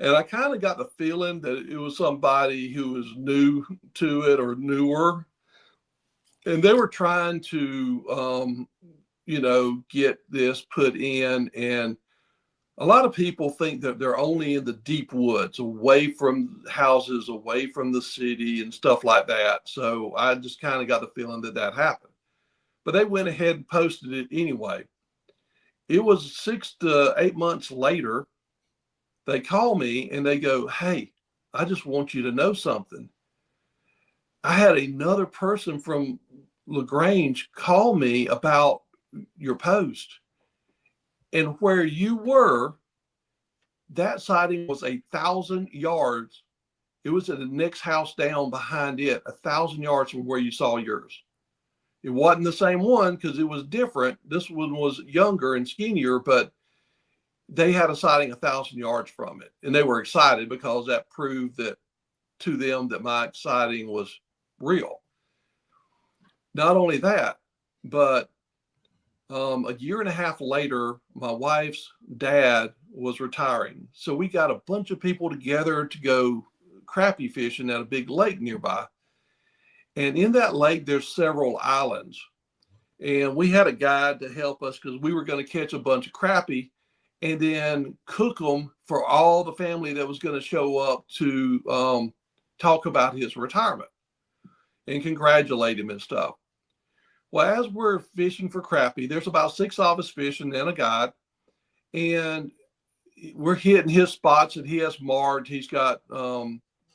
[SPEAKER 6] And I kind of got the feeling that it was somebody who was new to it or newer. And they were trying to, get this put in. And a lot of people think that they're only in the deep woods, away from houses, away from the city and stuff like that. So I just kind of got the feeling that that happened. But they went ahead and posted it anyway. It was 6 to 8 months later, they call me and they go, "Hey, I just want you to know something. I had another person from LaGrange call me about your post. And where you were, that sighting was 1,000 yards. It was at the next house down behind it, 1,000 yards from where you saw yours. It wasn't the same one because it was different. This one was younger and skinnier, but they had a sighting 1,000 yards from it. And they were excited because that proved that to them that my sighting was real. Not only that, but a year and a half later, my wife's dad was retiring. So we got a bunch of people together to go crappie fishing at a big lake nearby. And in that lake, there's several islands. And we had a guide to help us because we were going to catch a bunch of crappie and then cook them for all the family that was going to show up to talk about his retirement and congratulate him and stuff. Well, as we're fishing for crappie, there's about 6 of us fishing and a guide, and we're hitting his spots that he has marked. He's got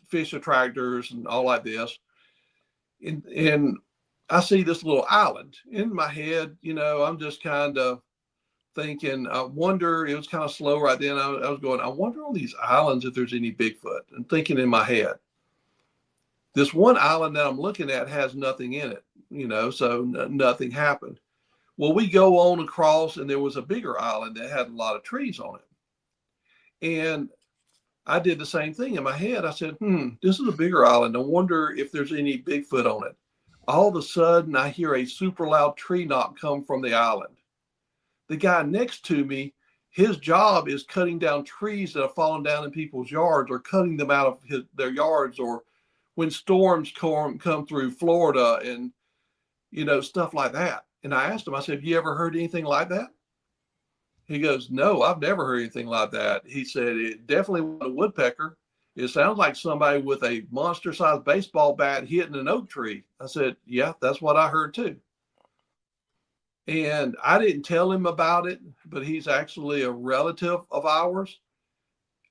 [SPEAKER 6] fish attractors and all like this. And I see this little island in my head. You know, I'm just kind of thinking, I wonder, it was kind of slow right then. I was going, I wonder on these islands if there's any Bigfoot, and thinking in my head. This one island that I'm looking at has nothing in it, you know, so nothing happened. Well, we go on across, and there was a bigger island that had a lot of trees on it. And I did the same thing in my head. I said, this is a bigger island. I wonder if there's any Bigfoot on it. All of a sudden, I hear a super loud tree knock come from the island. The guy next to me, his job is cutting down trees that have fallen down in people's yards, or cutting them out of their yards, or when storms come through Florida and, you know, stuff like that. And I asked him, I said, have you ever heard anything like that? He goes, no, I've never heard anything like that. He said, it definitely wasn't a woodpecker. It sounds like somebody with a monster-sized baseball bat hitting an oak tree. I said, yeah, that's what I heard too. And I didn't tell him about it, but he's actually a relative of ours.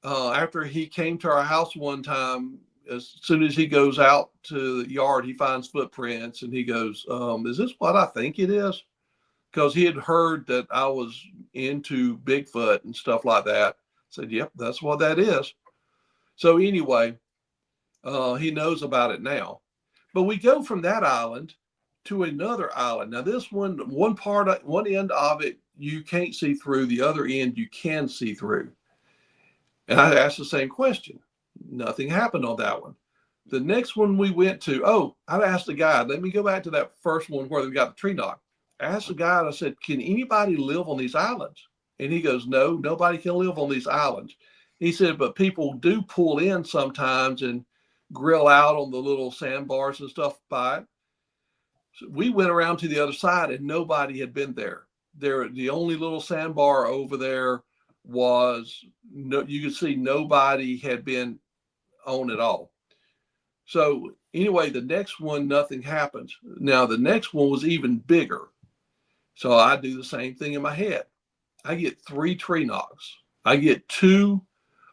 [SPEAKER 6] After he came to our house one time, as soon as he goes out to the yard, he finds footprints, and he goes, is this what I think it is? Because he had heard that I was into Bigfoot and stuff like that. I said, yep, that's what that is. So anyway, he knows about it now. But we go from that island to another island. Now this one end of it, you can't see through. The other end, you can see through. And I asked the same question. Nothing happened on that one. The next one we went to, I asked the guy, let me go back to that first one where we got the tree knock. I asked the guy, I said, can anybody live on these islands? And he goes, no, nobody can live on these islands. He said, but people do pull in sometimes and grill out on the little sandbars and stuff by it. So we went around to the other side, and nobody had been there. The only little sandbar over there was, you could see nobody had been on at all. So anyway, the next one, nothing happens. Now the next one was even bigger. So I do the same thing in my head. I get 3 tree knocks. I get 2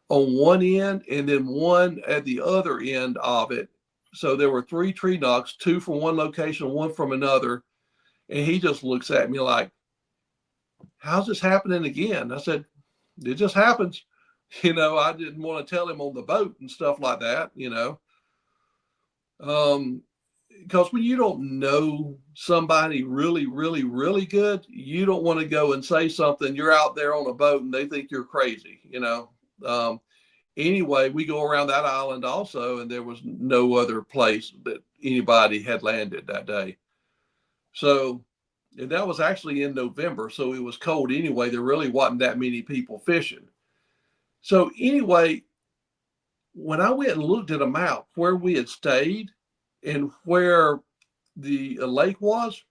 [SPEAKER 6] on one end and then 1 at the other end of it. So there were 3 tree knocks, 2 from one location, 1 from another. And he just looks at me like, how's this happening again? I said, it just happens. You know, I didn't want to tell him on the boat and stuff like that, you know. Because when you don't know somebody really, really, really good, you don't want to go and say something. You're out there on a boat and they think you're crazy, you know. Anyway, we go around that island also, and there was no other place that anybody had landed that day. So, and that was actually in November, so it was cold anyway. There really wasn't that many people fishing. So anyway, when I went and looked at a map where we had stayed and where the lake was,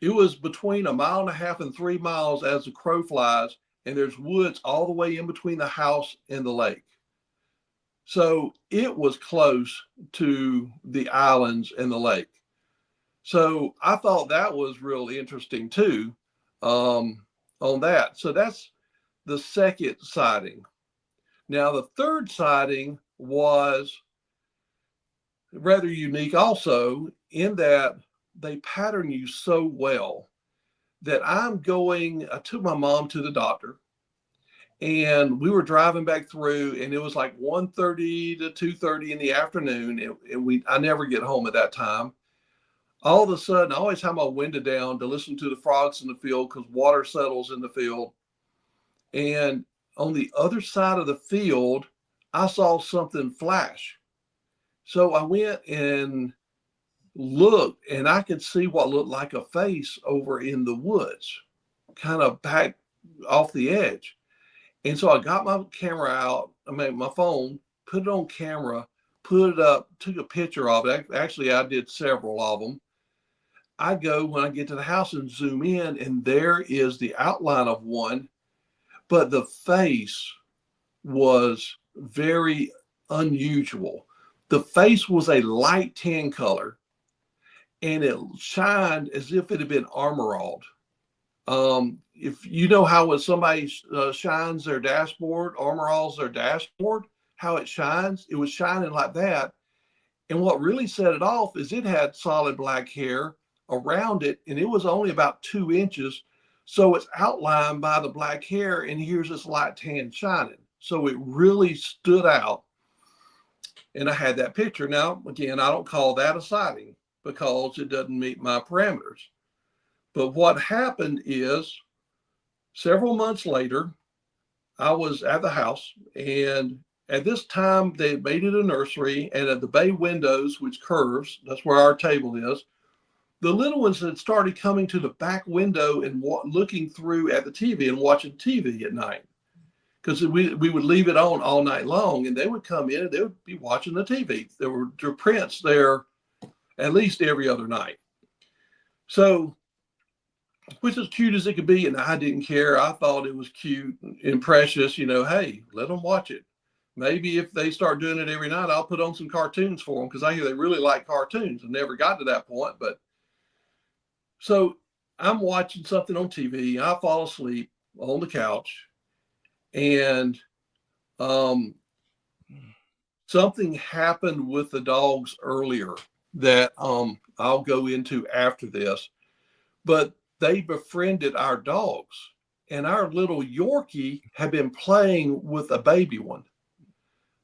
[SPEAKER 6] it was between 1.5 miles and 3 miles as the crow flies, and there's woods all the way in between the house and the lake. So it was close to the islands and the lake. So I thought that was really interesting too, on that. So that's the second sighting. Now, the third sighting was rather unique also, in that they pattern you so well that I took my mom to the doctor, and we were driving back through, and it was like 1:30 to 2:30 in the afternoon, and I never get home at that time. All of a sudden, I always have my window down to listen to the frogs in the field because water settles in the field. And on the other side of the field, I saw something flash. So I went and looked, and I could see what looked like a face over in the woods, kind of back off the edge. And so I got my camera out, my phone, put it on camera, put it up, took a picture of it. Actually, I did several of them. I go, when I get to the house, and zoom in, and there is the outline of one, but the face was very unusual. The face was a light tan color, and it shined as if it had been armoralled. If you know how when somebody shines their dashboard, armoralls their dashboard, how it shines, it was shining like that. And what really set it off is it had solid black hair around it, and it was only about 2 inches. So it's outlined by the black hair, and here's this light tan shining. So it really stood out. And I had that picture. Now, again, I don't call that a sighting because it doesn't meet my parameters. But what happened is, several months later, I was at the house, and at this time they made it a nursery, and at the bay windows, which curves, that's where our table is, the little ones had started coming to the back window and looking through at the TV and watching TV at night. Because we would leave it on all night long, and they would come in and they would be watching the TV. There were prints there at least every other night. So, which as cute as it could be, and I didn't care. I thought it was cute and precious, hey, let them watch it. Maybe if they start doing it every night, I'll put on some cartoons for them, because I hear they really like cartoons. I never got to that point, but so I'm watching something on TV. I fall asleep on the couch, and something happened with the dogs earlier that I'll go into after this, but they befriended our dogs, and our little Yorkie had been playing with a baby one,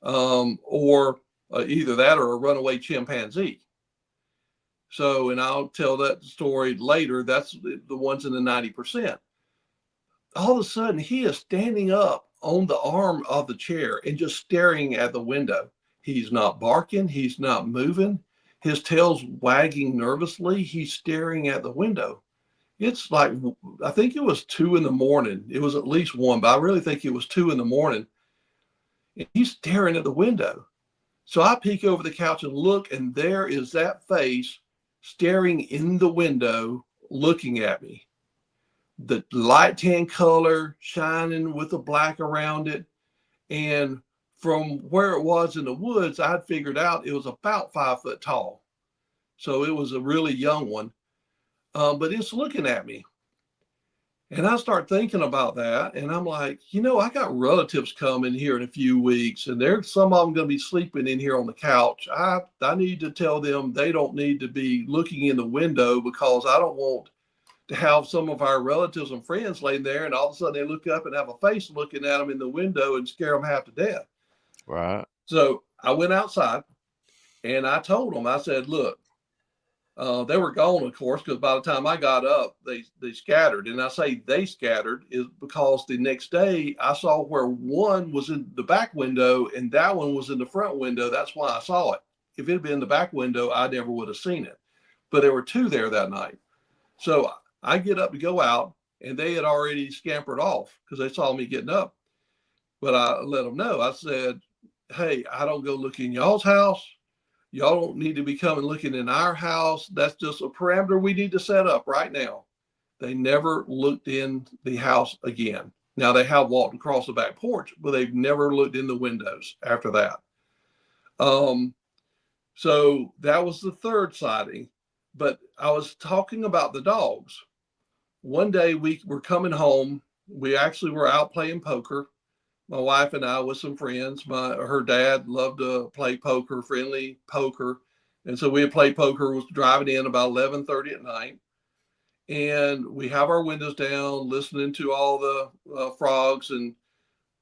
[SPEAKER 6] or either that or a runaway chimpanzee. So, and I'll tell that story later. That's the ones in the 90%. All of a sudden, he is standing up on the arm of the chair and just staring at the window. He's not barking. He's not moving. His tail's wagging nervously. He's staring at the window. It's like, I think it was 2 a.m. It was at least 1, but I really think it was 2 a.m. And he's staring at the window. So I peek over the couch and look, and there is that face staring in the window, looking at me. The light tan color shining with the black around it. And from where it was in the woods, I'd figured out it was about 5 foot tall. So it was a really young one. But it's looking at me. And I start thinking about that, and I'm like, I got relatives coming here in a few weeks, and some of them going to be sleeping in here on the couch. I need to tell them they don't need to be looking in the window, because I don't want to have some of our relatives and friends laying there, and all of a sudden they look up and have a face looking at them in the window and scare them half to death.
[SPEAKER 4] Right.
[SPEAKER 6] So I went outside, and I told them, I said, look, they were gone, of course, because by the time I got up, they scattered. And I say they scattered is because the next day I saw where one was in the back window and that one was in the front window. That's why I saw it. If it had been in the back window, I never would have seen it. But there were 2 there that night. So I get up to go out, and they had already scampered off because they saw me getting up. But I let them know. I said, hey, I don't go look in y'all's house. Y'all don't need to be coming looking in our house. That's just a parameter we need to set up right now. They never looked in the house again. Now they have walked across the back porch, but they've never looked in the windows after that. So that was the third sighting. But I was talking about the dogs. One day we were coming home. We actually were out playing poker. My wife and I with some friends. Her dad loved to play poker, friendly poker. And so we had played poker, was driving in about 11:30 at night. And we have our windows down, listening to all the frogs, and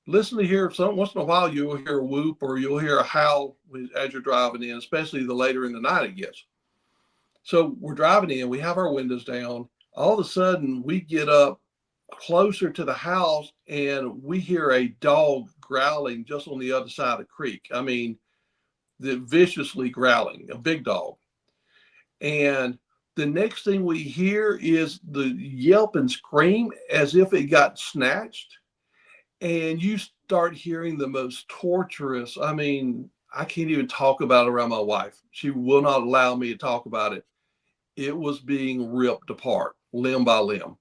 [SPEAKER 6] listen to hear some once in a while you'll hear a whoop or you'll hear a howl as you're driving in, especially the later in the night it gets. So we're driving in, we have our windows down. All of a sudden we get up closer to the house and we hear a dog growling just on the other side of the creek. I mean, viciously growling, a big dog. And the next thing we hear is the yelp and scream as if it got snatched. And you start hearing the most torturous, I mean, I can't even talk about it around my wife. She will not allow me to talk about it. It was being ripped apart, limb by limb.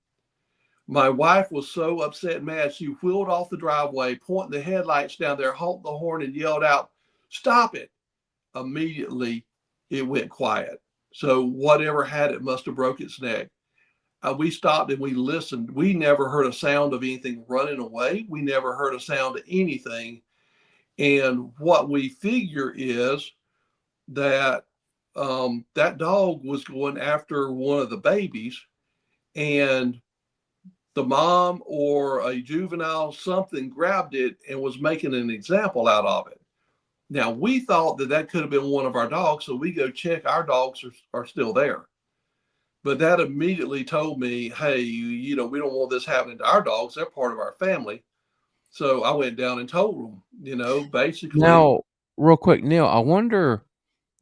[SPEAKER 6] My wife was so upset and mad, she wheeled off the driveway, pointing the headlights down there, honked the horn, and yelled out, "Stop it." Immediately, it went quiet. So whatever had it must have broke its neck. We stopped and we listened. We never heard a sound of anything running away. We never heard a sound of anything. And what we figure is that that dog was going after one of the babies, and the mom or a juvenile, something grabbed it and was making an example out of it. Now, we thought that that could have been one of our dogs, so we go check our dogs are still there. But that immediately told me, hey, we don't want this happening to our dogs. They're part of our family. So I went down and told them, basically.
[SPEAKER 4] Now, real quick, Neil, I wonder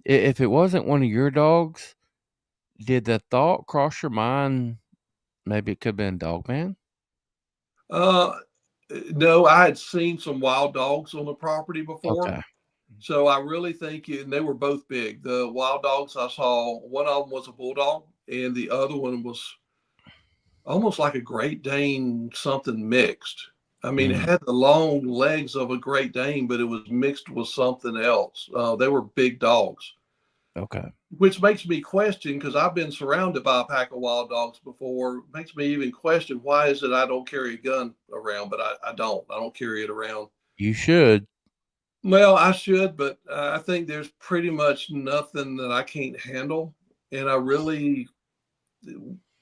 [SPEAKER 4] if it wasn't one of your dogs, did the thought cross your mind maybe it could have been Dogman?
[SPEAKER 6] No, I had seen some wild dogs on the property before.
[SPEAKER 4] Okay.
[SPEAKER 6] So I really think, and they were both big. The wild dogs I saw, one of them was a bulldog, and the other one was almost like a Great Dane, something mixed. I mean, it had the long legs of a Great Dane, but it was mixed with something else. They were big dogs.
[SPEAKER 4] Okay.
[SPEAKER 6] Which makes me question, because I've been surrounded by a pack of wild dogs before, makes me even question, why is it I don't carry a gun around? But I don't. I don't carry it around.
[SPEAKER 4] You should.
[SPEAKER 6] Well, I should, but I think there's pretty much nothing that I can't handle. And I really,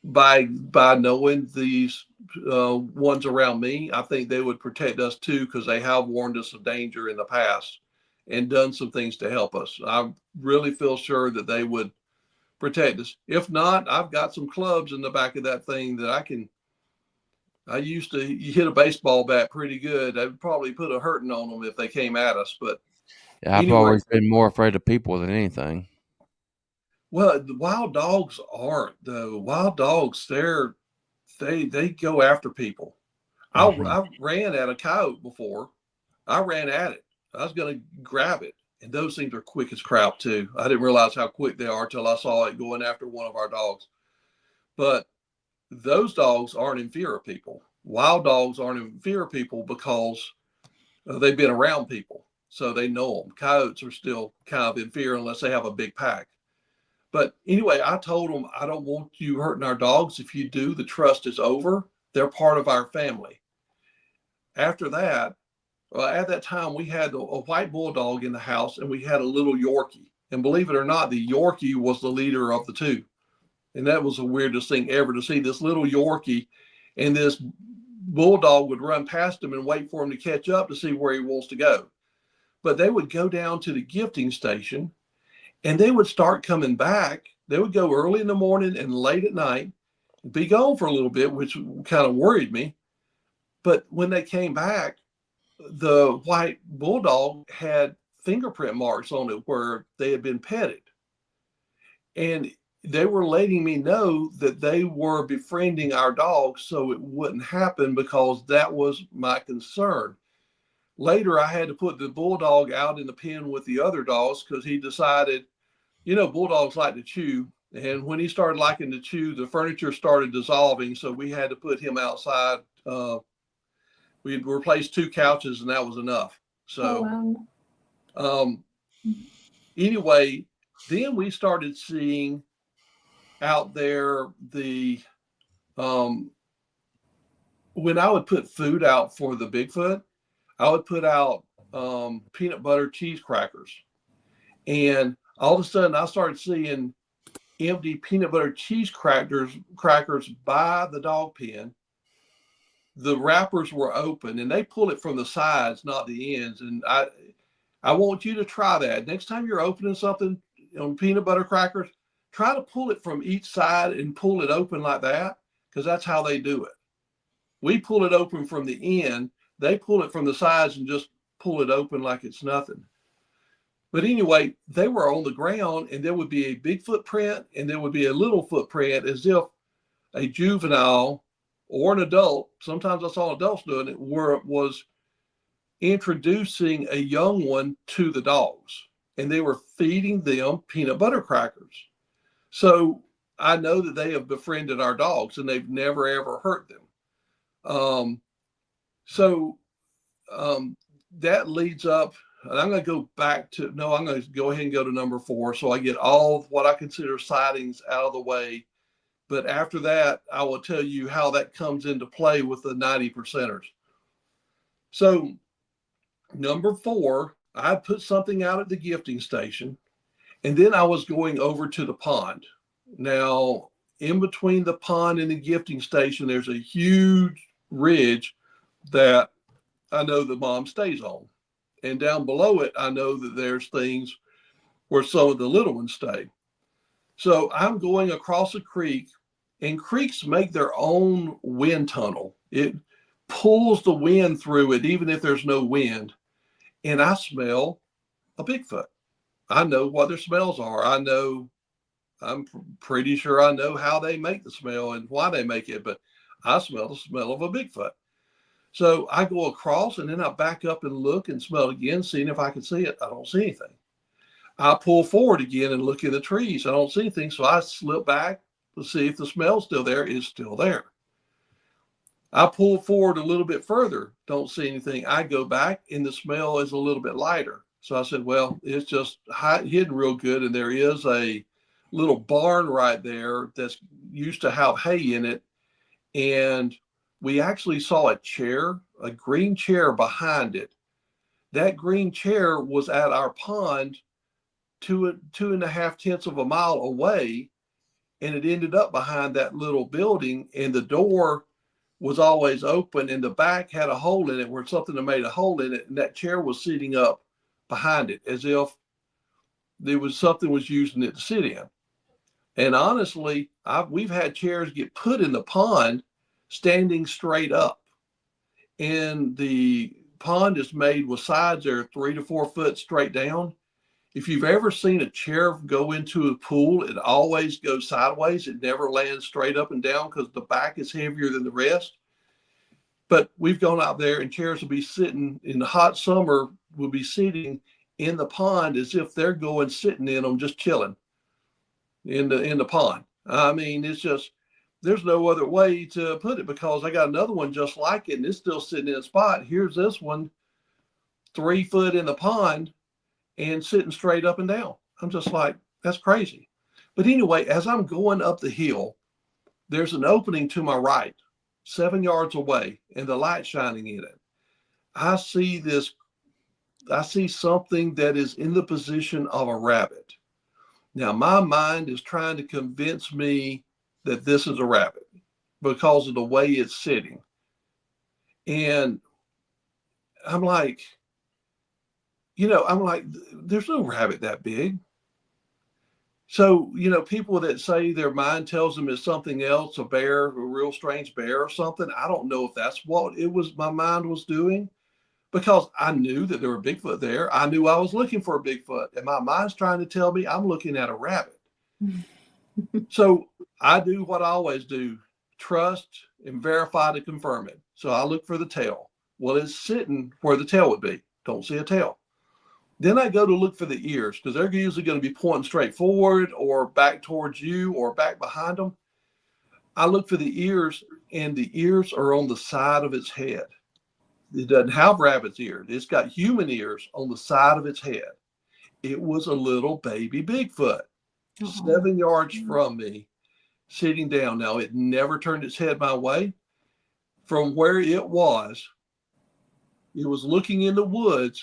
[SPEAKER 6] by knowing these ones around me, I think they would protect us too, because they have warned us of danger in the past and done some things to help us. I really feel sure that they would protect us. If not, I've got some clubs in the back of that thing that I used to hit a baseball bat pretty good. I'd probably put a hurting on them if they came at us. But
[SPEAKER 4] yeah, I've always been more afraid of people than anything.
[SPEAKER 6] Well, the wild dogs aren't though. Wild dogs, they go after people. I ran at a coyote before. I ran at it. I was going to grab it. And those things are quick as crap too. I didn't realize how quick they are till I saw it going after one of our dogs. But those dogs aren't in fear of people. Wild dogs aren't in fear of people because they've been around people. So they know them. Coyotes are still kind of in fear unless they have a big pack. But anyway, I told them, I don't want you hurting our dogs. If you do, the trust is over. They're part of our family. After that, at that time, we had a white bulldog in the house and we had a little Yorkie. And believe it or not, the Yorkie was the leader of the two. And that was the weirdest thing ever, to see this little Yorkie and this bulldog would run past him and wait for him to catch up to see where he wants to go. But they would go down to the gifting station and they would start coming back. They would go early in the morning and late at night, be gone for a little bit, which kind of worried me. But when they came back, the white bulldog had fingerprint marks on it where they had been petted. And they were letting me know that they were befriending our dogs so it wouldn't happen, because that was my concern. Later, I had to put the bulldog out in the pen with the other dogs because he decided, bulldogs like to chew. And when he started liking to chew, the furniture started dissolving. So we had to put him outside We'd replaced 2 couches, and that was enough. So,
[SPEAKER 5] wow.
[SPEAKER 6] Anyway, then we started seeing out there when I would put food out for the Bigfoot, I would put out peanut butter cheese crackers. And all of a sudden I started seeing empty peanut butter cheese crackers by the dog pen. The wrappers were open, and they pull it from the sides, not the ends. And I want you to try that. Next time you're opening something on peanut butter crackers, try to pull it from each side and pull it open like that, because that's how they do it. We pull it open from the end. They pull it from the sides and just pull it open like it's nothing. But anyway, they were on the ground, and there would be a big footprint and there would be a little footprint, as if a juvenile or an adult, sometimes I saw adults doing it, was introducing a young one to the dogs, and they were feeding them peanut butter crackers. So I know that they have befriended our dogs, and they've never, ever hurt them. That leads up, and I'm going to go back to, no, I'm going to go ahead and go to number 4. So I get all of what I consider sightings out of the way. But after that, I will tell you how that comes into play with the 90%ers. So number 4, I put something out at the gifting station, and then I was going over to the pond. Now, in between the pond and the gifting station, there's a huge ridge that I know the mom stays on. And down below it, I know that there's things where some of the little ones stay. So I'm going across a creek, and creeks make their own wind tunnel. It pulls the wind through it, even if there's no wind. And I smell a Bigfoot. I know what their smells are. I'm pretty sure I know how they make the smell and why they make it, but I smell the smell of a Bigfoot. So I go across, and then I back up and look and smell it again, seeing if I can see it. I don't see anything. I pull forward again and look in the trees. I don't see anything. So I slip back to see if the smell's still there. It's still there. I pull forward a little bit further. Don't see anything. I go back, and the smell is a little bit lighter. So I said, well, it's just hidden real good. And there is a little barn right there that's used to have hay in it. And we actually saw a chair, a green chair behind it. That green chair was at our pond 2.5 tenths of a mile away, and it ended up behind that little building, and the door was always open, and the back had a hole in it where something had made a hole in it, and that chair was sitting up behind it as if there was something was using it to sit in. And honestly, we've had chairs get put in the pond standing straight up, and the pond is made with sides that are 3 to 4 foot straight down. If you've ever seen a chair go into a pool, it always goes sideways. It never lands straight up and down because the back is heavier than the rest. But we've gone out there, and chairs will be sitting in the hot summer, will be sitting in the pond as if they're going sitting in them, just chilling in the pond. I mean, it's just, there's no other way to put it, because I got another one just like it, and it's still sitting in a spot. Here's this one, 3 foot in the pond and sitting straight up and down. I'm just like, that's crazy. But anyway, as I'm going up the hill, there's an opening to my right, 7 yards away, and the light shining in it. I see something that is in the position of a rabbit. Now, my mind is trying to convince me that this is a rabbit because of the way it's sitting. And I'm like, there's no rabbit that big. So, people that say their mind tells them it's something else, a bear, a real strange bear or something, I don't know if that's what it was my mind was doing, because I knew that there were Bigfoot there. I knew I was looking for a Bigfoot, and my mind's trying to tell me I'm looking at a rabbit. So I do what I always do, trust and verify to confirm it. So I look for the tail. Well, it's sitting where the tail would be. Don't see a tail. Then I go to look for the ears, because they're usually going to be pointing straight forward or back towards you or back behind them. I look for the ears, and the ears are on the side of its head. It doesn't have rabbit's ears. It's got human ears on the side of its head. It was a little baby Bigfoot, 7 yards from me, sitting down. Now, it never turned its head my way. From where it was looking in the woods,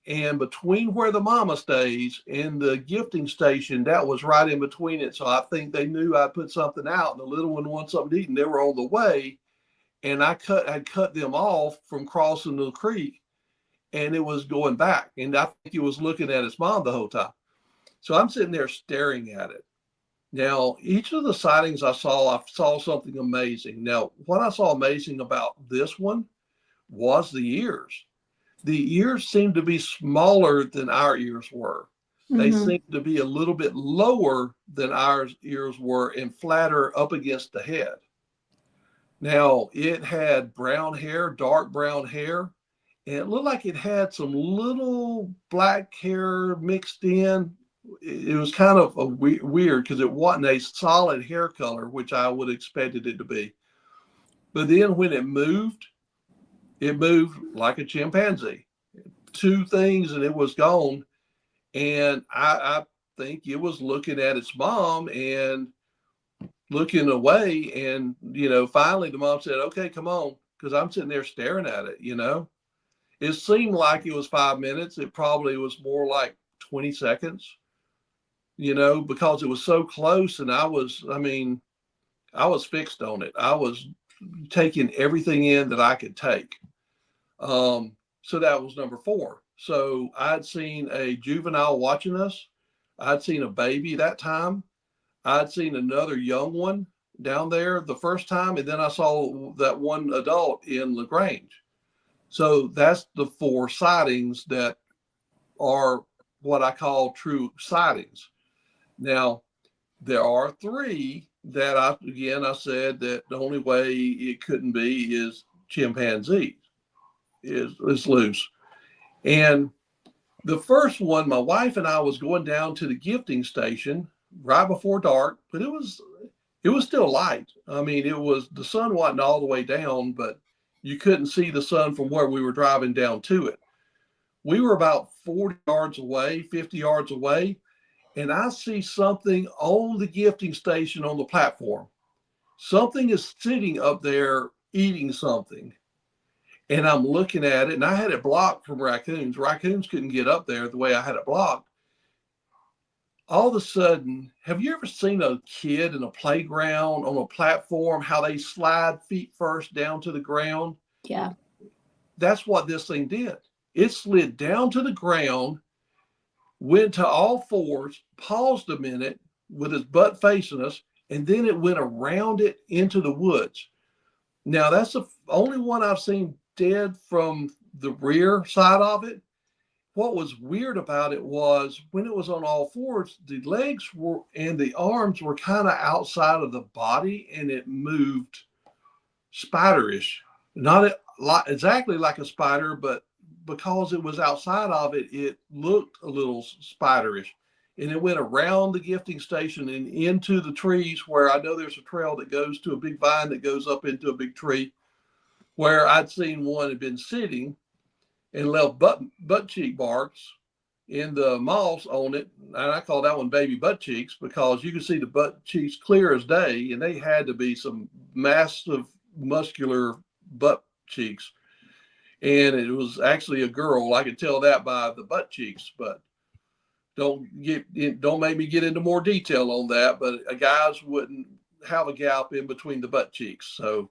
[SPEAKER 6] and between where the mama stays and the gifting station, that was right in between it. So I think they knew I put something out, and the little one wanted something to eat, and they were on the way. And I'd cut them off from crossing the creek, and it was going back. And I think it was looking at its mom the whole time. So I'm sitting there staring at it. Now, each of the sightings I saw something amazing. Now, what I saw amazing about this one was the ears. The ears seemed to be smaller than our ears were. They seemed to be a little bit lower than our ears were and flatter up against the head. Now, it had brown hair, dark brown hair, and it looked like it had some little black hair mixed in. It was kind of weird because it wasn't a solid hair color, which I would have expected it to be. But then when it moved like a chimpanzee. 2 things and it was gone. And I think it was looking at its mom and looking away. And, finally the mom said, okay, come on. Because I'm sitting there staring at it, It seemed like it was 5 minutes. It probably was more like 20 seconds, because it was so close. And I was fixed on it. I was taking everything in that I could take. So that was number 4. So I'd seen a juvenile watching us. I'd seen a baby that time. I'd seen another young one down there the first time. And then I saw that one adult in LaGrange. So that's the 4 sightings that are what I call true sightings. Now, there are 3 that I said that the only way it couldn't be is chimpanzees. Is loose. And the first one, my wife and I was going down to the gifting station right before dark, but it was still light. I mean, the sun wasn't all the way down, but you couldn't see the sun from where we were driving down to it. We were about 40 yards away, 50 yards away, and I see something on the gifting station on the platform. Something is sitting up there eating something. And I'm looking at it, and I had it blocked from raccoons. Raccoons couldn't get up there the way I had it blocked. All of a sudden, have you ever seen a kid in a playground on a platform, how they slide feet first down to the ground?
[SPEAKER 5] Yeah.
[SPEAKER 6] That's what this thing did. It slid down to the ground, went to all 4s, paused a minute with its butt facing us, and then it went around it into the woods. Now, that's the only one I've seen dead from the rear side of it. What was weird about it was when it was on all 4s, the legs were and the arms were kind of outside of the body, and it moved spiderish. Not exactly like a spider, but because it was outside of it, it looked a little spiderish. And it went around the gifting station and into the trees, where I know there's a trail that goes to a big vine that goes up into a big tree, where I'd seen one had been sitting and left butt cheek marks in the moss on it. And I call that one baby butt cheeks, because you could see the butt cheeks clear as day, and they had to be some massive muscular butt cheeks. And it was actually a girl. I could tell that by the butt cheeks, but don't make me get into more detail on that. But guys wouldn't have a gap in between the butt cheeks. So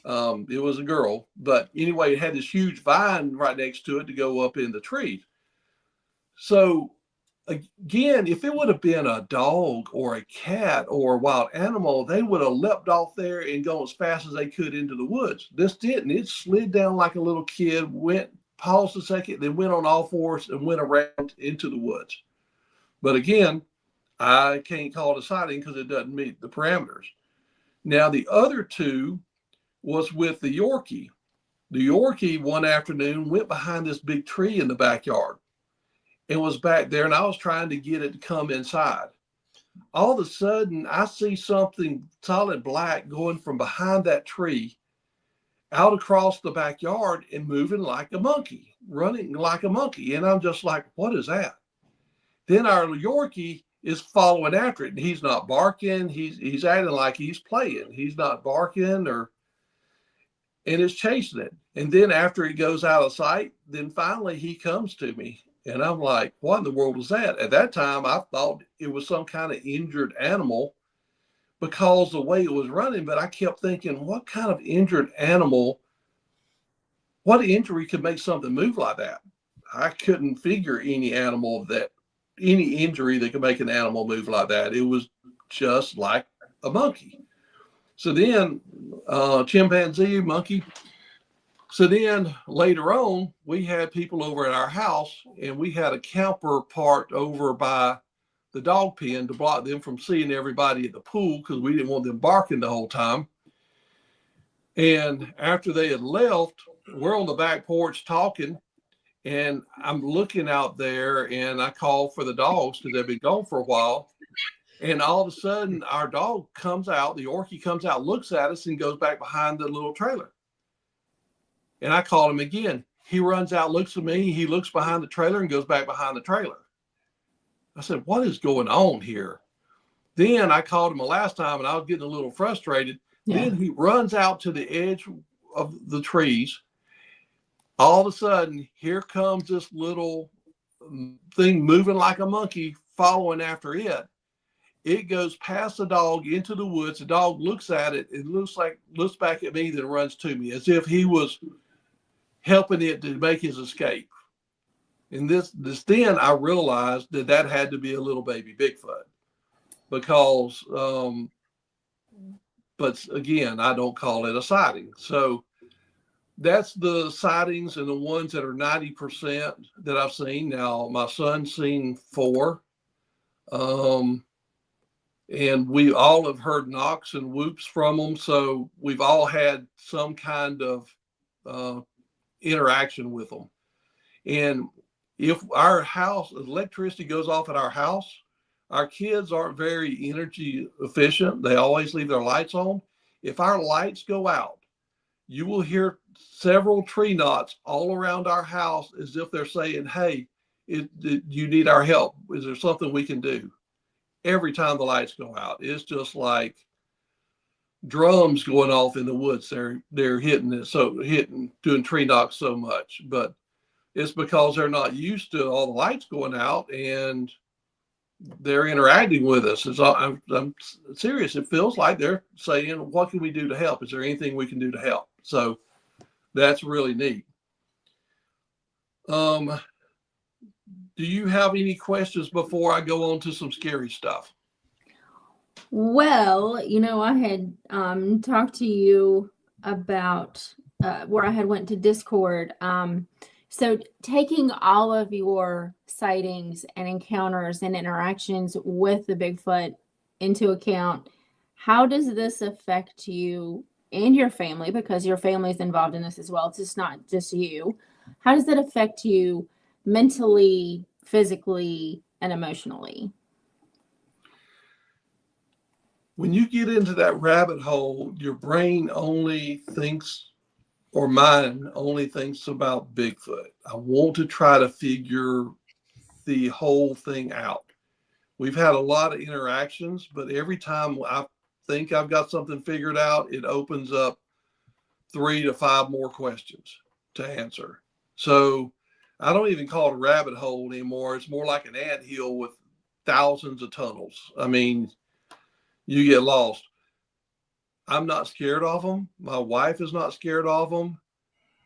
[SPEAKER 6] it was a girl. But anyway, it had this huge vine right next to it to go up in the trees. So again, if it would have been a dog or a cat or a wild animal, they would have leapt off there and gone as fast as they could into the woods. This didn't. It slid down like a little kid, paused a second, then went on all 4s and went around into the woods. But again, I can't call it a sighting because it doesn't meet the parameters. Now, the other 2 was with the Yorkie. The Yorkie one afternoon went behind this big tree in the backyard and was back there, and I was trying to get it to come inside. All of a sudden, I see something solid black going from behind that tree, out across the backyard and moving like a monkey, running like a monkey. And I'm just like, what is that? Then our Yorkie is following after it, and he's not barking. He's acting like he's playing. He's not barking and is chasing it. And then after it goes out of sight, then finally he comes to me. And I'm like, what in the world was that? At that time, I thought it was some kind of injured animal because the way it was running. But I kept thinking, what kind of injured animal, what injury could make something move like that? I couldn't figure any injury that could make an animal move like that. It was just like a monkey. So then, chimpanzee, monkey. So then later on, we had people over at our house, and we had a camper parked over by the dog pen to block them from seeing everybody at the pool because we didn't want them barking the whole time. And after they had left, we're on the back porch talking, and I'm looking out there, and I called for the dogs because they've been gone for a while. And all of a sudden, our dog comes out, the Yorkie comes out, looks at us, and goes back behind the little trailer. And I called him again. He runs out, looks at me, he looks behind the trailer and goes back behind the trailer. I said, what is going on here? Then I called him the last time, and I was getting a little frustrated. Yeah. Then he runs out to the edge of the trees. All of a sudden, here comes this little thing moving like a monkey, following after it. It goes past the dog into the woods. The dog looks at it. It looks back at me, then runs to me as if he was helping it to make his escape. And this then I realized that had to be a little baby Bigfoot because, but again, I don't call it a sighting. So that's the sightings and the ones that are 90% that I've seen. Now, my son's seen 4. And we all have heard knocks and whoops from them. So we've all had some kind of interaction with them. And if our house, electricity goes off at our house, our kids aren't very energy efficient. They always leave their lights on. If our lights go out, you will hear several tree knots all around our house as if they're saying, hey, you need our help. Is there something we can do? Every time the lights go out, it's just like drums going off in the woods. They're hitting it, doing tree knocks so much, but it's because they're not used to all the lights going out and they're interacting with us. I'm serious. It feels like they're saying, what can we do to help? Is there anything we can do to help? So that's really neat. Do you have any questions before I go on to some scary stuff?
[SPEAKER 5] Well, I had talked to you about where I had went to Discord. So taking all of your sightings and encounters and interactions with the Bigfoot into account, how does this affect you and your family? Because your family is involved in this as well. It's just not just you. How does that affect you mentally, physically, and emotionally?
[SPEAKER 6] When you get into that rabbit hole, your brain only thinks, or mine only thinks about Bigfoot. I want to try to figure the whole thing out. We've had a lot of interactions, but every time I think I've got something figured out, it opens up 3 to 5 more questions to answer. So I don't even call it a rabbit hole anymore. It's more like an anthill with thousands of tunnels. I mean, you get lost. I'm not scared of them. My wife is not scared of them.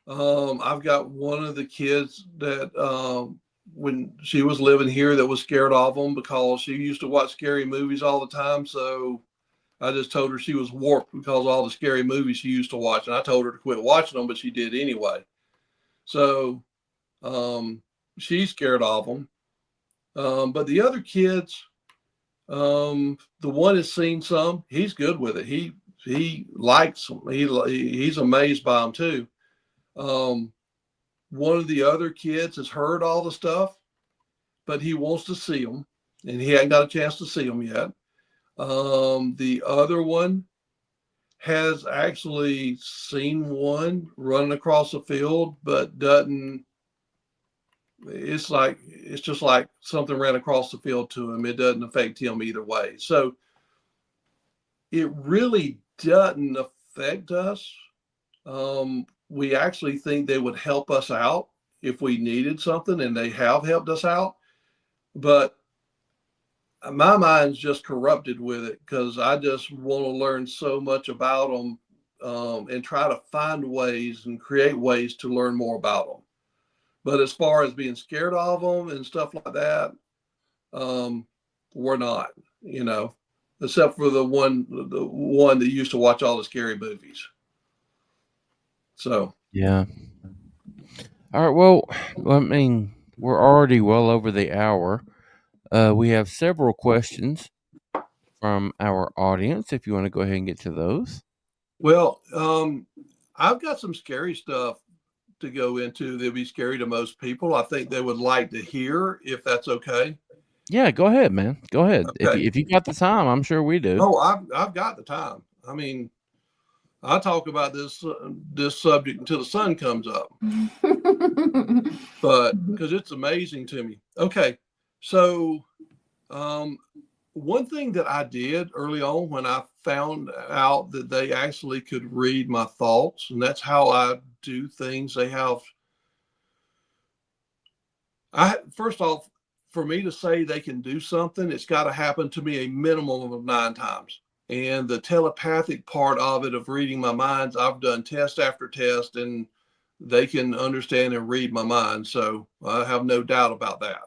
[SPEAKER 6] I've got one of the kids that when she was living here that was scared of them because she used to watch scary movies all the time. So I just told her she was warped because of all the scary movies she used to watch. And I told her to quit watching them, but she did anyway. So she's scared of them. But the other kids, the one has seen some, he's good with it. He likes them. He's amazed by them too. One of the other kids has heard all the stuff, but he wants to see them, and he hadn't got a chance to see them yet. The other one has actually seen one running across the field, but doesn't. It's just like something ran across the field to him. It doesn't affect him either way. So it really doesn't affect us. We actually think they would help us out if we needed something, and they have helped us out. But my mind's just corrupted with it because I just want to learn so much about them, and try to find ways and create ways to learn more about them. But as far as being scared of them and stuff like that, we're not, except for the one that used to watch all the scary movies. So
[SPEAKER 4] Yeah. All right. Well, I mean, we're already well over the hour. We have several questions from our audience. If you want to go ahead and get to those.
[SPEAKER 6] well, I've got some scary stuff to go into that'd be scary to most people. I think they would like to hear, if that's okay.
[SPEAKER 4] Yeah, go ahead, man. Go ahead.
[SPEAKER 6] Okay.
[SPEAKER 4] If you got the time, I'm sure we do.
[SPEAKER 6] Oh, I've got the time. I mean, I talk about this subject until the sun comes up, but because it's amazing to me. Okay, so one thing that I did early on when I found out that they actually could read my thoughts, and that's how I do things. First off, for me to say they can do something, it's got to happen to me a minimum of 9 times. And the telepathic part of it, of reading my minds, I've done test after test, and they can understand and read my mind. So I have no doubt about that.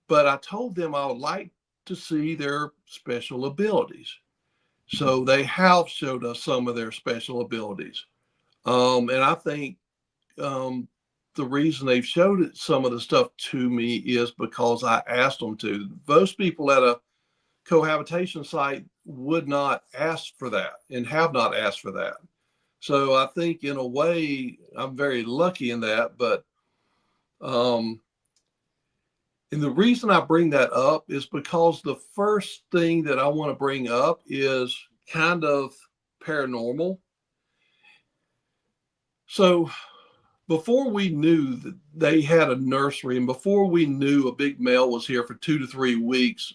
[SPEAKER 6] But I told them I would like to see their special abilities. So they have showed us some of their special abilities. And I think the reason they've showed some of the stuff to me is because I asked them to. Most people at a cohabitation site would not ask for that and have not asked for that. So I think in a way I'm very lucky in that. But and the reason I bring that up is because the first thing that I want to bring up is kind of paranormal. So before we knew that they had a nursery, and before we knew a big male was here for 2 to 3 weeks,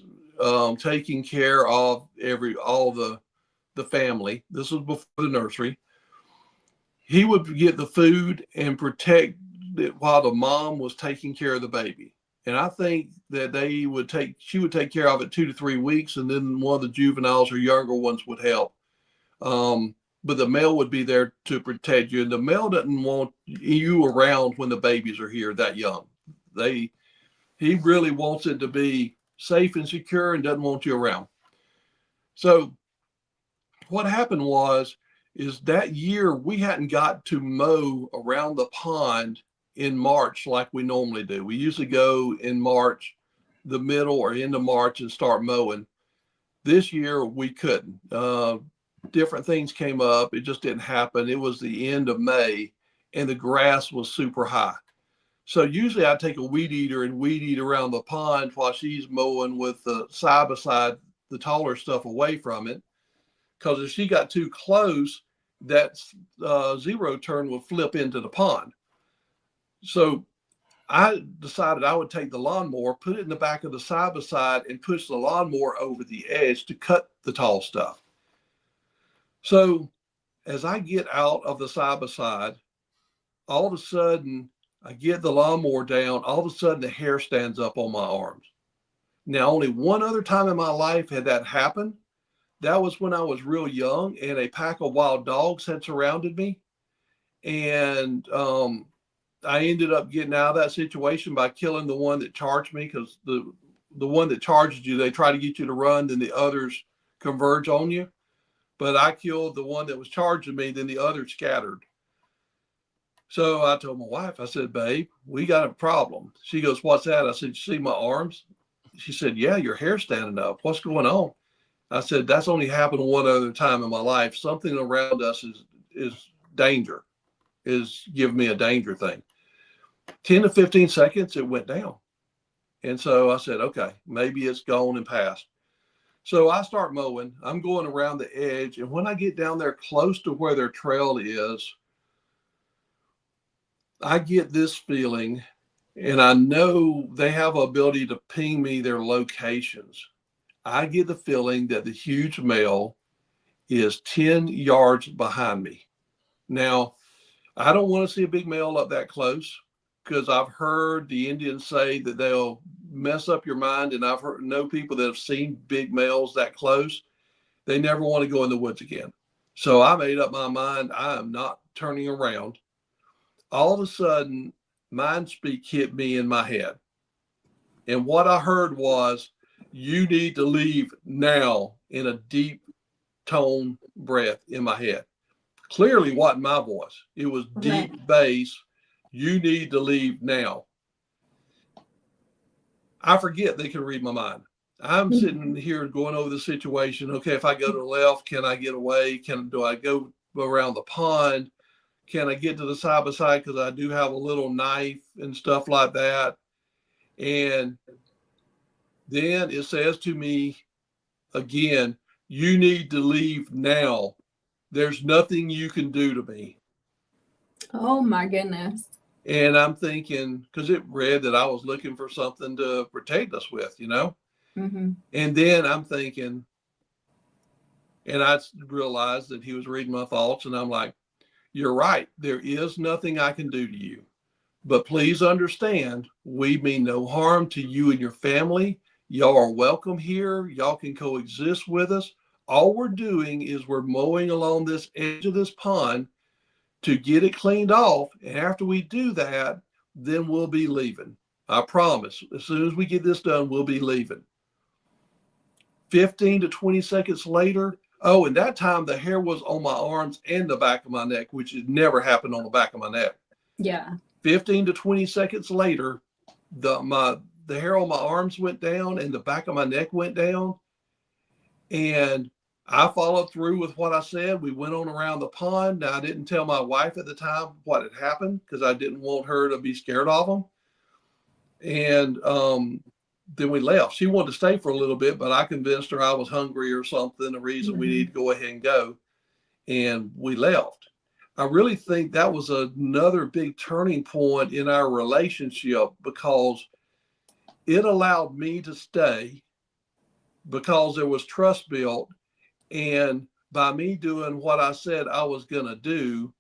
[SPEAKER 6] taking care of all the family. This was before the nursery. He would get the food and protect it while the mom was taking care of the baby. And I think that she would take care of it 2 to 3 weeks, and then one of the juveniles or younger ones would help. But the male would be there to protect you. And the male doesn't want you around when the babies are here that young. He really wants it to be safe and secure and doesn't want you around. So what happened is that year we hadn't got to mow around the pond in March like we normally do. We usually go in March, the middle or end of March, and start mowing. This year we couldn't. Different things came up. It just didn't happen. It was the end of May, and the grass was super high. So usually I take a weed eater and weed eat around the pond while she's mowing with the side by side, the taller stuff away from it. Because if she got too close, that zero turn would flip into the pond. So I decided I would take the lawnmower, put it in the back of the side by side, and push the lawnmower over the edge to cut the tall stuff. So as I get out of the side by side, all of a sudden I get the lawnmower down. All of a sudden the hair stands up on my arms. Now, only one other time in my life had that happened. That was when I was real young and a pack of wild dogs had surrounded me. And I ended up getting out of that situation by killing the one that charged me, because the one that charges you, they try to get you to run, then the others converge on you. But I killed the one that was charging me, then the others scattered. So I told my wife, I said, babe, we got a problem. She goes, what's that? I said, you see my arms? She said, yeah, your hair's standing up. What's going on? I said, that's only happened one other time in my life. Something around us is danger, is giving me a danger thing. 10 to 15 seconds, it went down. And so I said, okay, maybe it's gone and passed. So I start mowing. I'm going around the edge. And when I get down there close to where their trail is, I get this feeling, and I know they have the ability to ping me their locations. I get the feeling that the huge male is 10 yards behind me. Now, I don't want to see a big male up that close because I've heard the Indians say that they'll mess up your mind. And I've know people that have seen big males that close. They never want to go in the woods again. So I made up my mind. I am not turning around. All of a sudden, mind speak hit me in my head. And what I heard was, you need to leave now, in a deep tone breath in my head. Clearly wasn't my voice. It was deep bass. You need to leave now. I forget they can read my mind. I'm sitting here going over the situation. Okay, if I go to the left, can I get away? Do I go around the pond? Can I get to the side by side? Because I do have a little knife and stuff like that. And then it says to me again, you need to leave now. There's nothing you can do to me.
[SPEAKER 5] Oh my goodness.
[SPEAKER 6] And I'm thinking, because it read that I was looking for something to protect us with, you know?
[SPEAKER 5] Mm-hmm.
[SPEAKER 6] And then I'm thinking, and I realized that he was reading my thoughts, and I'm like, you're right. There is nothing I can do to you. But please understand, we mean no harm to you and your family. Y'all are welcome here. Y'all can coexist with us. All we're doing is we're mowing along this edge of this pond to get it cleaned off. And after we do that, then we'll be leaving. I promise. As soon as we get this done, we'll be leaving. 15 to 20 seconds later, oh, and that time the hair was on my arms and the back of my neck, which had never happened on the back of my neck.
[SPEAKER 5] Yeah.
[SPEAKER 6] 15 to 20 seconds later, the hair on my arms went down and the back of my neck went down. And I followed through with what I said. We went on around the pond. Now, I didn't tell my wife at the time what had happened because I didn't want her to be scared of them. And then we left. She wanted to stay for a little bit, but I convinced her I was hungry or something, a reason we need to go ahead and go. And we left. I really think that was another big turning point in our relationship because it allowed me to stay because there was trust built. And by me doing what I said I was going to do,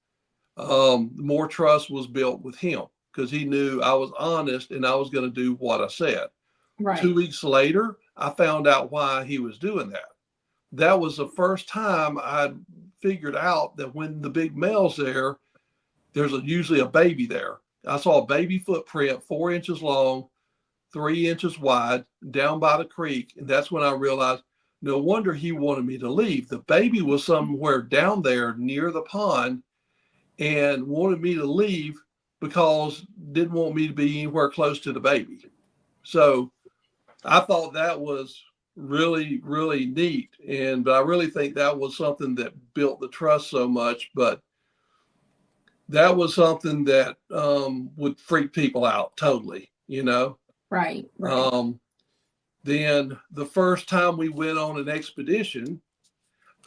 [SPEAKER 6] more trust was built with him because he knew I was honest and I was going to do what I said.
[SPEAKER 5] Right.
[SPEAKER 6] 2 weeks later, I found out why he was doing that. That was the first time I figured out that when the big male's there, there's usually a baby there. I saw a baby footprint 4 inches long, 3 inches wide, down by the creek. And that's when I realized, no wonder he wanted me to leave. The baby was somewhere down there near the pond and wanted me to leave because didn't want me to be anywhere close to the baby. So I thought that was really, really neat. But I really think that was something that built the trust so much. But that was something that would freak people out totally, you know?
[SPEAKER 5] Right.
[SPEAKER 6] Then the first time we went on an expedition,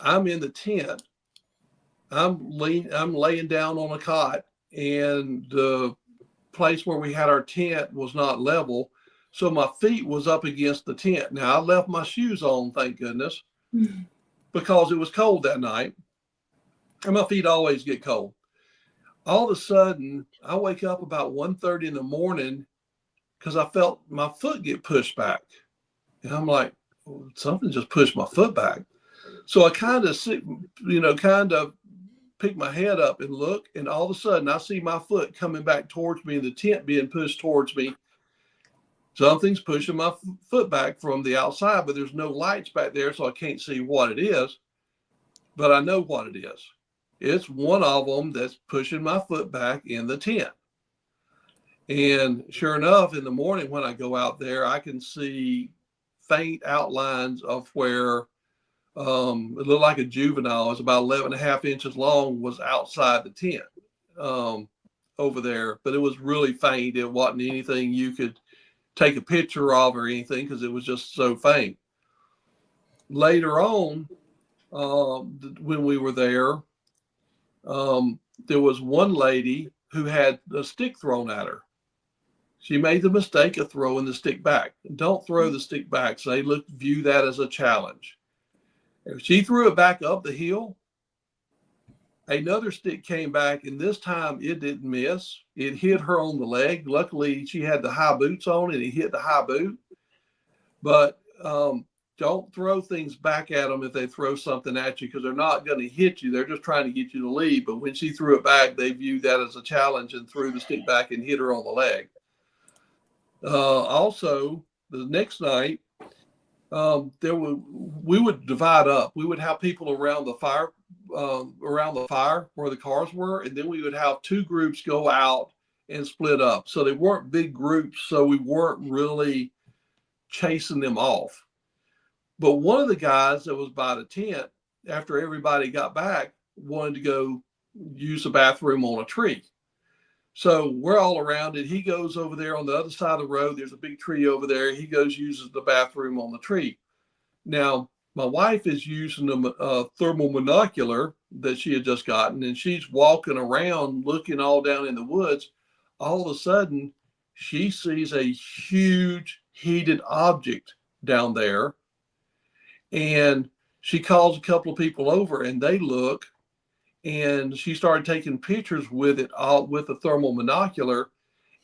[SPEAKER 6] I'm in the tent. I'm laying down on a cot, and the place where we had our tent was not level. So my feet was up against the tent. Now I left my shoes on, thank goodness, because it was cold that night. And my feet always get cold. All of a sudden, I wake up about 1:30 in the morning because I felt my foot get pushed back. And I'm like, well, something just pushed my foot back. So I kind of pick my head up and look. And all of a sudden, I see my foot coming back towards me and the tent being pushed towards me. Something's pushing my foot back from the outside, but there's no lights back there, so I can't see what it is. But I know what it is. It's one of them that's pushing my foot back in the tent. And sure enough, in the morning when I go out there, I can see faint outlines of where it looked like a juvenile. It was about 11.5 inches long, was outside the tent over there. But it was really faint. It wasn't anything you could take a picture of or anything because it was just so faint. later on, when we were there, there was one lady who had a stick thrown at her. She made the mistake of throwing the stick back. Don't throw the stick back. So they view that as a challenge. If she threw it back up the hill, another stick came back, and this time it didn't miss. It hit her on the leg. Luckily, she had the high boots on, and it hit the high boot. But don't throw things back at them if they throw something at you, because they're not going to hit you. They're just trying to get you to leave. But when she threw it back, they viewed that as a challenge and threw the stick back and hit her on the leg. Also, the next night, we would divide up. We would have people around the fire where the cars were, and then we would have two groups go out and split up. So they weren't big groups, so we weren't really chasing them off. But one of the guys that was by the tent, after everybody got back, wanted to go use the bathroom on a tree. So we're all around it. He goes over there on the other side of the road. There's a big tree over there. He goes, uses the bathroom on the tree. Now, my wife is using a thermal monocular that she had just gotten, and she's walking around looking all down in the woods. All of a sudden, she sees a huge heated object down there, and she calls a couple of people over, and they look, and she started taking pictures with it with a thermal monocular,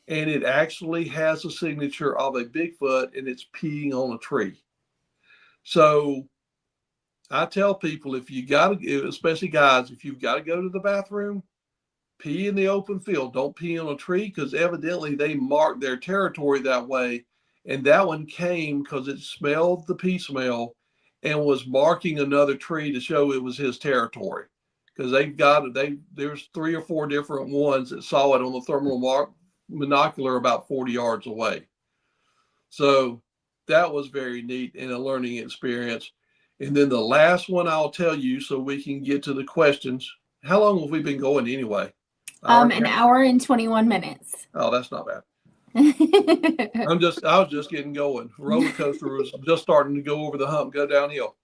[SPEAKER 6] and it actually has a signature of a Bigfoot, and it's peeing on a tree. So I tell people, if you got to, especially guys, if you've got to go to the bathroom, pee in the open field. Don't pee on a tree, because evidently they marked their territory that way. And that one came because it smelled the pee smell and was marking another tree to show it was his territory. Because there's 3 or 4 different ones that saw it on the thermal monocular about 40 yards away. So that was very neat and a learning experience. And then the last one I'll tell you, so we can get to the questions. How long have we been going anyway?
[SPEAKER 5] An hour and 21 minutes.
[SPEAKER 6] Oh, that's not bad. I was just getting going. Roller coaster was just starting to go over the hump, go downhill.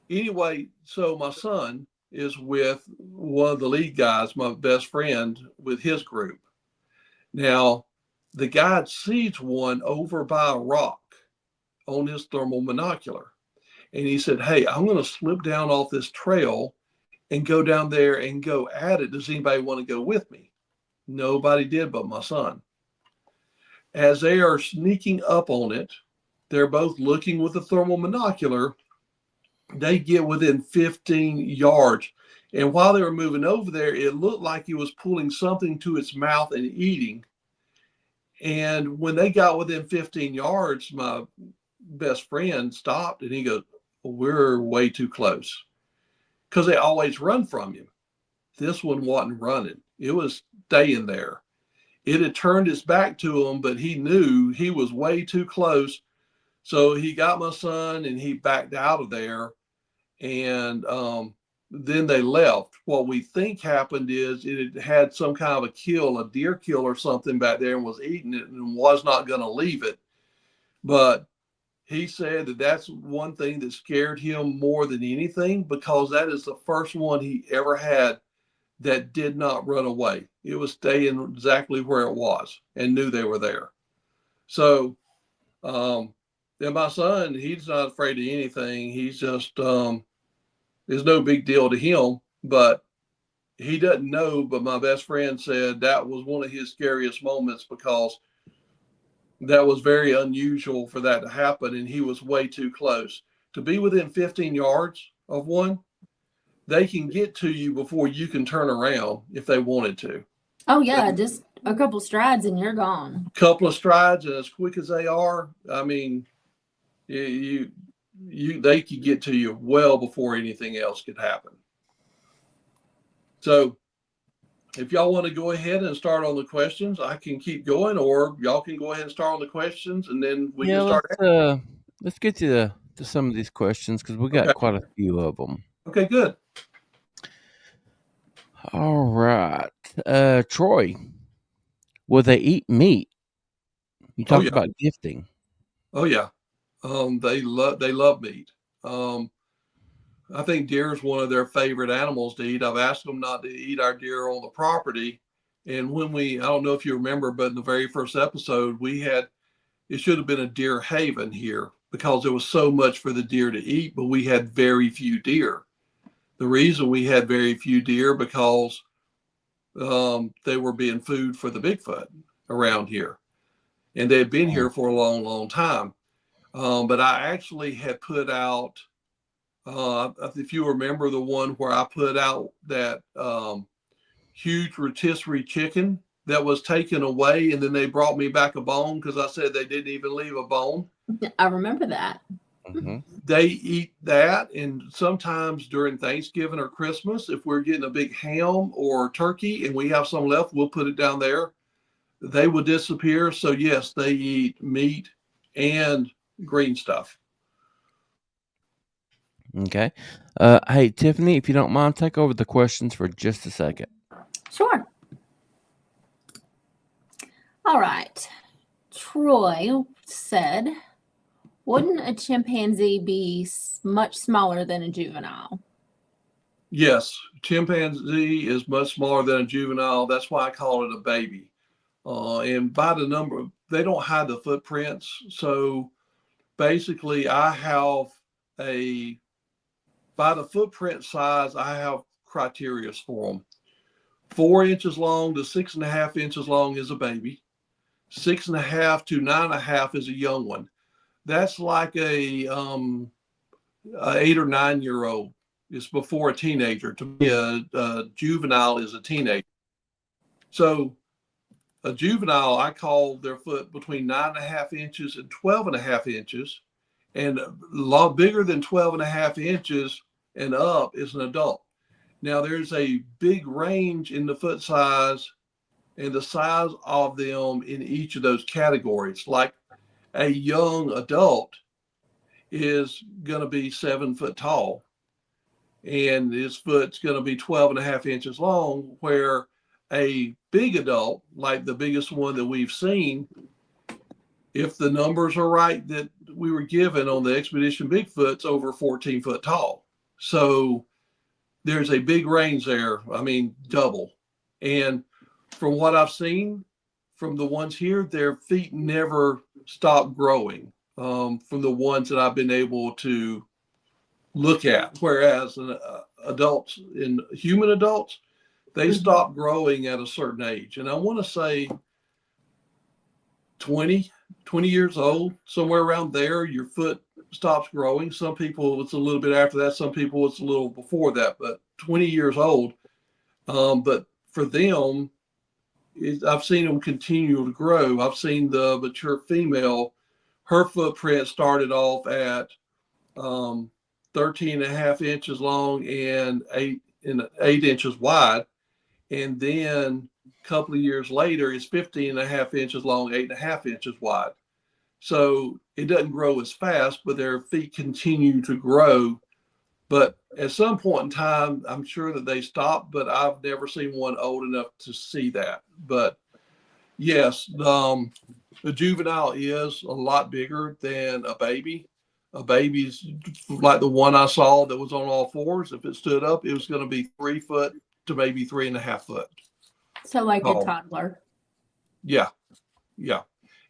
[SPEAKER 6] Anyway, so my son is with one of the lead guys, my best friend, with his group. Now, the guide sees one over by a rock on his thermal monocular. And he said, hey, I'm going to slip down off this trail and go down there and go at it. Does anybody want to go with me? Nobody did but my son. As they are sneaking up on it, they're both looking with a thermal monocular. They get within 15 yards. And while they were moving over there, it looked like he was pulling something to its mouth and eating. And when they got within 15 yards, my best friend stopped and he goes, we're way too close. Because they always run from you. This one wasn't running. It was staying there. It had turned its back to him, but he knew he was way too close. So he got my son and he backed out of there. And then they left. What we think happened is it had some kind of a deer kill or something back there, and was eating it and was not going to leave it. But he said that that's one thing that scared him more than anything, because that is the first one he ever had that did not run away. It was staying exactly where it was and knew they were there. So then my son, he's not afraid of anything. He's just, it's no big deal to him, but he doesn't know. But my best friend said that was one of his scariest moments, because that was very unusual for that to happen. And he was way too close to be within 15 yards of one. They can get to you before you can turn around if they wanted to.
[SPEAKER 5] Oh yeah. Just a couple strides and you're gone.
[SPEAKER 6] Couple of strides, and as quick as they are, I mean, they could get to you well before anything else could happen. So if y'all want to go ahead and start on the questions, I can keep going, or y'all can go ahead and start on the questions, and then we can start.
[SPEAKER 4] Let's get to some of these questions, because we got quite a few of them.
[SPEAKER 6] Okay, good.
[SPEAKER 4] All right. Troy, will they eat meat? You talked about gifting.
[SPEAKER 6] Oh, yeah. They love meat. I think deer is one of their favorite animals to eat. I've asked them not to eat our deer on the property. And when I don't know if you remember, but in the very first episode, it should have been a deer haven here because there was so much for the deer to eat, but we had very few deer. The reason we had very few deer because they were being food for the Bigfoot around here. And they had been here for a long, long time. But I actually had put out, if you remember the one where I put out that huge rotisserie chicken that was taken away, and then they brought me back a bone because I said they didn't even leave a bone.
[SPEAKER 5] I remember that.
[SPEAKER 4] Mm-hmm.
[SPEAKER 6] They eat that, and sometimes during Thanksgiving or Christmas, if we're getting a big ham or turkey and we have some left, we'll put it down there. They will disappear. So yes, they eat meat and green stuff.
[SPEAKER 4] Okay. Hey, Tiffany, if you don't mind, take over the questions for just a second.
[SPEAKER 5] Sure. All right. Troy said, wouldn't a chimpanzee be much smaller than a juvenile?
[SPEAKER 6] Yes, chimpanzee is much smaller than a juvenile. That's why I call it a baby. And by the number, they don't hide the footprints. So basically, by the footprint size, I have criteria for them. 4 inches long to 6.5 inches long is a baby. 6.5 to 9.5 is a young one. That's like a 8 or 9 year old. It's before a teenager. To me, a juvenile is a teenager. So a juvenile, I call their foot between 9.5 inches and 12.5 inches. And a lot bigger than 12.5 inches and up is an adult. Now, there's a big range in the foot size and the size of them in each of those categories. Like a young adult is going to be 7 foot tall, and his foot's going to be 12.5 inches long, where a big adult, like the biggest one that we've seen, if the numbers are right that we were given on the Expedition Bigfoot's over 14 foot tall. So there's a big range there. I mean, double. And from what I've seen from the ones here, their feet never stop growing from the ones that I've been able to look at. Whereas adults, in human adults, they stop growing at a certain age. And I want to say 20 years old, somewhere around there, your foot stops growing. Some people, it's a little bit after that. Some people, it's a little before that, but 20 years old. But for them, I've seen them continue to grow. I've seen the mature female, her footprint started off at 13.5 inches long and 8 inches wide. And then a couple of years later, it's 15.5 inches long, 8.5 inches wide. So it doesn't grow as fast, but their feet continue to grow. But at some point in time, I'm sure that they stop, but I've never seen one old enough to see that. But yes, the juvenile is a lot bigger than a baby. A baby's like the one I saw that was on all fours. If it stood up, it was going to be 3 foot to maybe 3.5 foot.
[SPEAKER 5] So like a toddler.
[SPEAKER 6] Yeah. Yeah.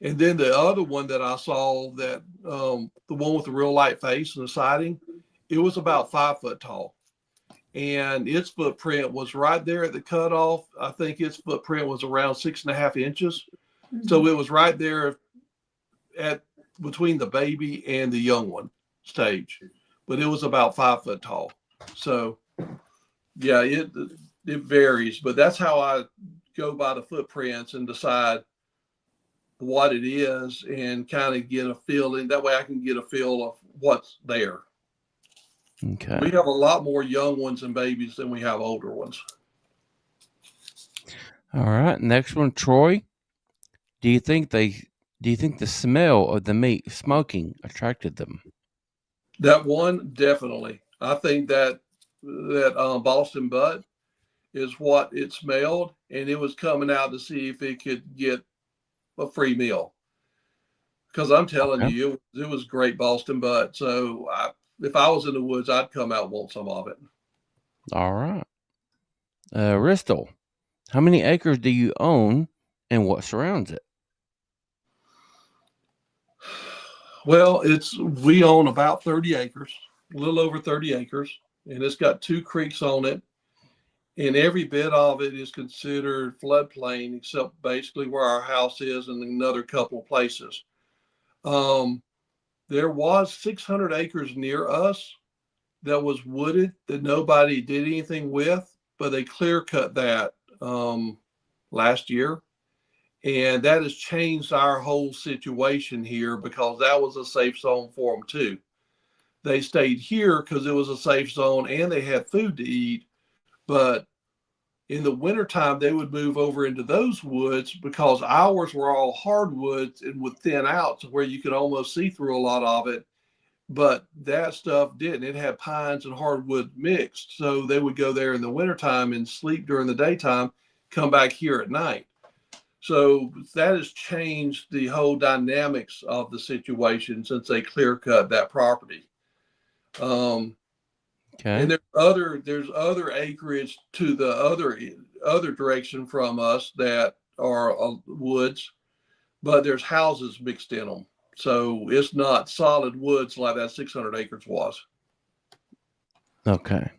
[SPEAKER 6] And then the other one that I saw, that the one with the real light face and the siding, it was about 5 foot tall. And its footprint was right there at the cutoff. I think its footprint was around 6.5 inches. Mm-hmm. So it was right there at between the baby and the young one stage. But it was about 5 foot tall. So yeah, it varies. But that's how I go by the footprints and decide what it is and kind of get a feeling. That way I can get a feel of what's there.
[SPEAKER 4] Okay.
[SPEAKER 6] We have a lot more young ones and babies than we have older ones.
[SPEAKER 4] All right. Next one, Troy. Do you think the smell of the meat smoking attracted them?
[SPEAKER 6] That one, definitely. I think that Boston butt is what it smelled, and it was coming out to see if it could get a free meal. because I'm telling
[SPEAKER 4] Okay.
[SPEAKER 6] you, it was great Boston butt. So if I was in the woods, I'd come out and want some of it.
[SPEAKER 4] All right. Ristel, how many acres do you own and what surrounds it?
[SPEAKER 6] Well, we own about 30 acres, a little over 30 acres, and it's got 2 creeks on it. And every bit of it is considered floodplain, except basically where our house is and another couple of places. There was 600 acres near us that was wooded that nobody did anything with, but they clear cut that last year. And that has changed our whole situation here because that was a safe zone for them too. They stayed here because it was a safe zone and they had food to eat. But in the wintertime, they would move over into those woods because ours were all hardwoods and would thin out to where you could almost see through a lot of it. But that stuff didn't. It had pines and hardwood mixed. So they would go there in the wintertime and sleep during the daytime, come back here at night. So that has changed the whole dynamics of the situation since they clear cut that property.
[SPEAKER 4] Okay.
[SPEAKER 6] And there's other acreage to the other direction from us that are woods, but there's houses mixed in them. So it's not solid woods like that 600 acres was.
[SPEAKER 4] Okay.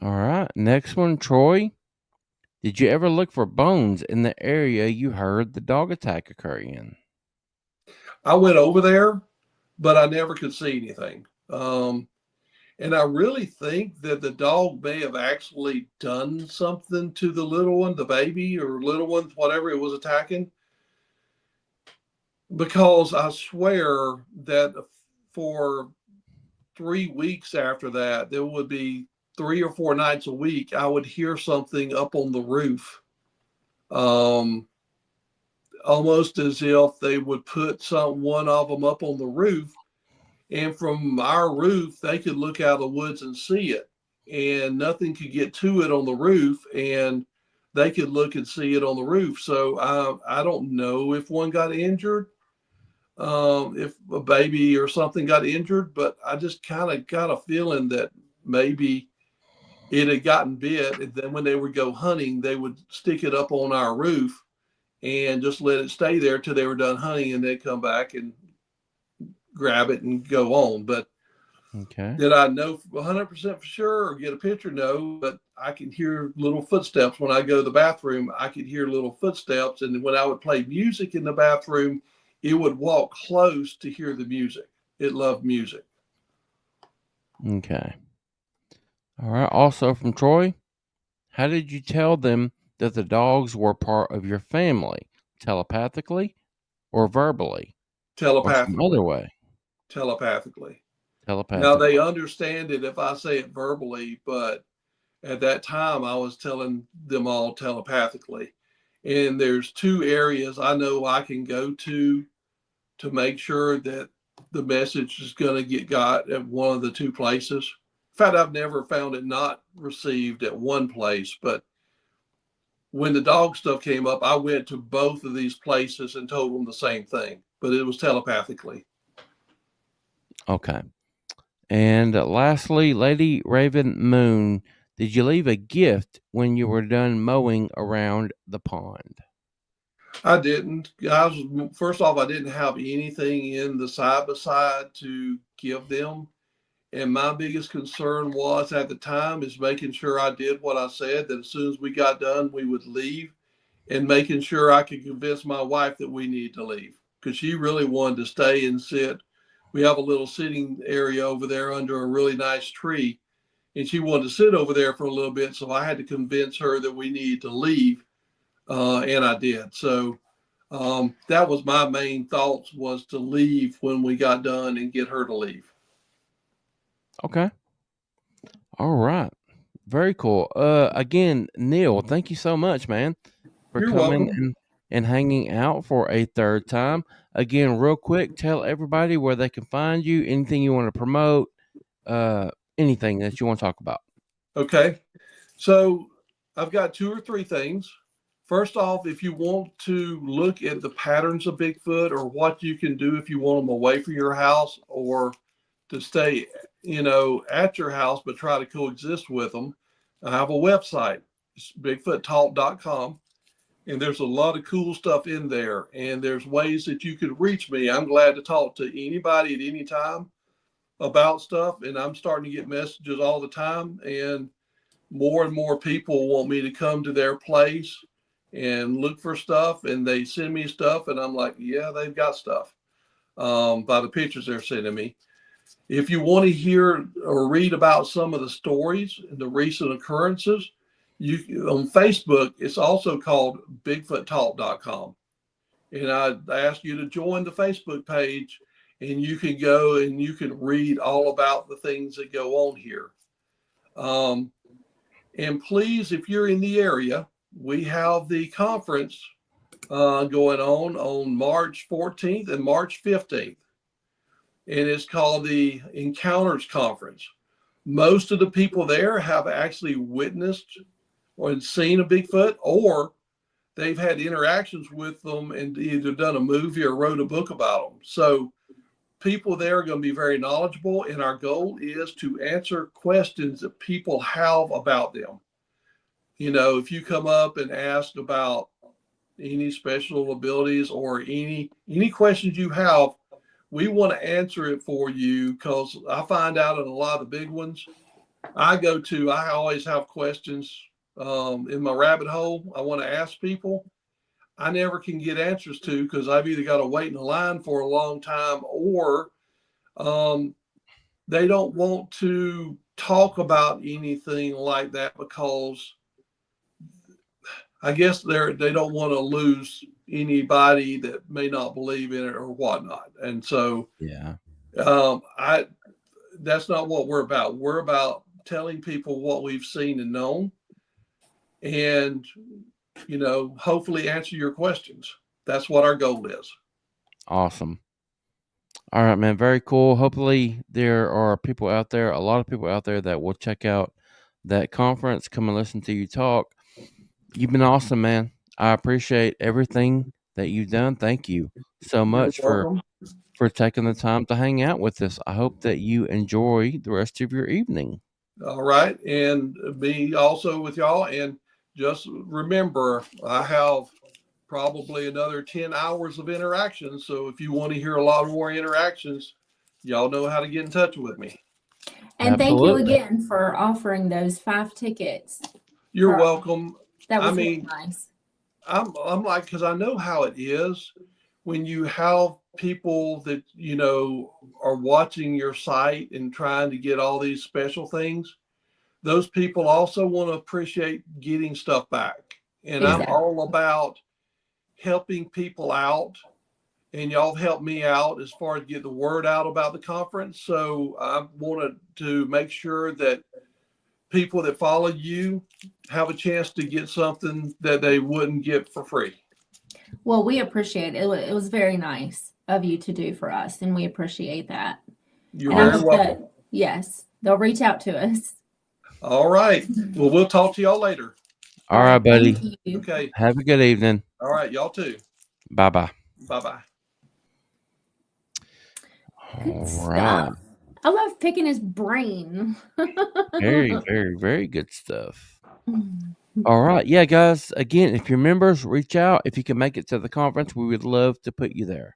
[SPEAKER 4] All right. Next one, Troy. Did you ever look for bones in the area you heard the dog attack occur in?
[SPEAKER 6] I went over there, but I never could see anything. And I really think that the dog may have actually done something to the little one, the baby or little one, whatever it was attacking. Because I swear that for 3 weeks after that, there would be 3 or 4 nights a week, I would hear something up on the roof. Almost as if they would put one of them up on the roof. And from our roof, they could look out of the woods and see it. And nothing could get to it on the roof. And they could look and see it on the roof. So I don't know if one got injured, if a baby or something got injured, but I just kind of got a feeling that maybe it had gotten bit. And then when they would go hunting, they would stick it up on our roof and just let it stay there till they were done hunting, and they'd come back and grab it and go on. But
[SPEAKER 4] Okay.
[SPEAKER 6] did I know 100% for sure or get a picture? No, but I can hear little footsteps when I go to the bathroom. I could hear little footsteps, and when I would play music in the bathroom, it would walk close to hear the music. It loved music.
[SPEAKER 4] Okay. All right. Also from Troy, how did you tell them that the dogs were part of your family? Telepathically or verbally? Or some other
[SPEAKER 6] Telepathically.
[SPEAKER 4] way?
[SPEAKER 6] Telepathically. Now
[SPEAKER 4] Telepathically.
[SPEAKER 6] they understand it if I say it verbally, but at that time I was telling them all telepathically. And there's 2 areas I know I can go to make sure that the message is going to get got at one of the 2 places. In fact, I've never found it not received at one place, but when the dog stuff came up, I went to both of these places and told them the same thing, but it was telepathically.
[SPEAKER 4] Okay. And lastly, Lady Raven Moon, did you leave a gift when you were done mowing around the pond?
[SPEAKER 6] I didn't. First off, I didn't have anything in the side by side to give them. And my biggest concern was at the time is making sure I did what I said, that as soon as we got done, we would leave, and making sure I could convince my wife that we need to leave because she really wanted to stay and sit. We have a little sitting area over there under a really nice tree, and she wanted to sit over there for a little bit. So I had to convince her that we needed to leave, and I did. So that was my main thoughts, was to leave when we got done and get her to leave.
[SPEAKER 4] Okay. All right. Very cool. Again, Neil, thank you so much, man, for
[SPEAKER 6] You're
[SPEAKER 4] coming
[SPEAKER 6] welcome.
[SPEAKER 4] and hanging out for a third time. Again, real quick, tell everybody where they can find you, anything you want to promote, anything that you want to talk about.
[SPEAKER 6] Okay. So I've got 2 or 3 things. First off, if you want to look at the patterns of Bigfoot or what you can do if you want them away from your house or to stay, at your house, but try to coexist with them, I have a website. It's bigfoottalk.com. And there's a lot of cool stuff in there. And there's ways that you could reach me. I'm glad to talk to anybody at any time about stuff. And I'm starting to get messages all the time. And more people want me to come to their place and look for stuff. And they send me stuff. And I'm like, yeah, they've got stuff by the pictures they're sending me. If you want to hear or read about some of the stories and the recent occurrences, on Facebook, it's also called bigfoottalk.com. And I ask you to join the Facebook page, and you can go and you can read all about the things that go on here. And please, if you're in the area, we have the conference going on March 14th and March 15th. And it's called the Encounters Conference. Most of the people there have actually witnessed or seen a Bigfoot, or they've had interactions with them and either done a movie or wrote a book about them. So people there are going to be very knowledgeable, and our goal is to answer questions that people have about them. If you come up and ask about any special abilities or any questions you have, we want to answer it for you, because I find out in a lot of the big ones I always have questions in my rabbit hole I want to ask people. I never can get answers to, because I've either got to wait in the line for a long time, or they don't want to talk about anything like that, because I guess they don't want to lose anybody that may not believe in it or whatnot. And so,
[SPEAKER 4] Yeah,
[SPEAKER 6] that's not what we're about. We're about telling people what we've seen and known, and hopefully answer your questions. That's what our goal is.
[SPEAKER 4] awesome. All right, man, very cool. Hopefully there are a lot of people out there that will check out that conference, come and listen to you talk. You've been awesome, man. I appreciate everything that you've done. Thank you so much for taking the time to hang out with us. I hope that you enjoy the rest of your evening.
[SPEAKER 6] All right. And me also with y'all. And just remember, I have probably another 10 hours of interaction. So if you want to hear a lot more interactions, y'all know how to get in touch with me.
[SPEAKER 5] And Thank you again for offering those 5 tickets.
[SPEAKER 6] You're welcome.
[SPEAKER 5] That was really nice.
[SPEAKER 6] I'm like, because I know how it is when you have people that, are watching your site and trying to get all these special things. Those people also want to appreciate getting stuff back. And exactly. I'm all about helping people out, and y'all help me out as far as get the word out about the conference. So I wanted to make sure that people that follow you have a chance to get something that they wouldn't get for free.
[SPEAKER 5] Well, we appreciate it. It was very nice of you to do for us, and we appreciate that.
[SPEAKER 6] You're very welcome.
[SPEAKER 5] Yes, they'll reach out to us.
[SPEAKER 6] All right. Well, we'll talk to y'all later.
[SPEAKER 4] All right, buddy.
[SPEAKER 5] Thank you.
[SPEAKER 6] Okay.
[SPEAKER 4] Have a good evening.
[SPEAKER 6] All right. Y'all too.
[SPEAKER 4] Bye-bye.
[SPEAKER 6] Bye-bye.
[SPEAKER 4] All right.
[SPEAKER 5] I love picking his brain.
[SPEAKER 4] Very, very, very good stuff. All right. Yeah, guys. Again, if you're members, reach out. If you can make it to the conference, we would love to put you there.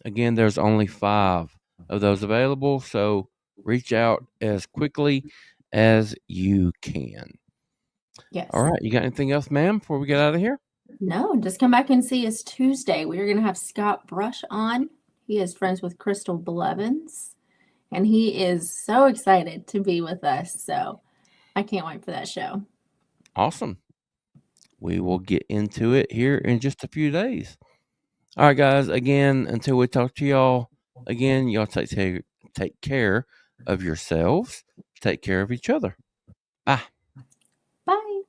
[SPEAKER 4] Again, there's only 5 of those available, so reach out as quickly as you can.
[SPEAKER 5] Yes.
[SPEAKER 4] All right. You got anything else, ma'am, before we get out of here?
[SPEAKER 5] No, just come back and see us Tuesday. We're going to have Scott Brush on. He is friends with Crystal Blevins, and he is so excited to be with us. So I can't wait for that show.
[SPEAKER 4] Awesome. We will get into it here in just a few days. All right, guys. Again, until we talk to y'all again, y'all take care of yourselves. Take care of each other. Bye.
[SPEAKER 5] Bye.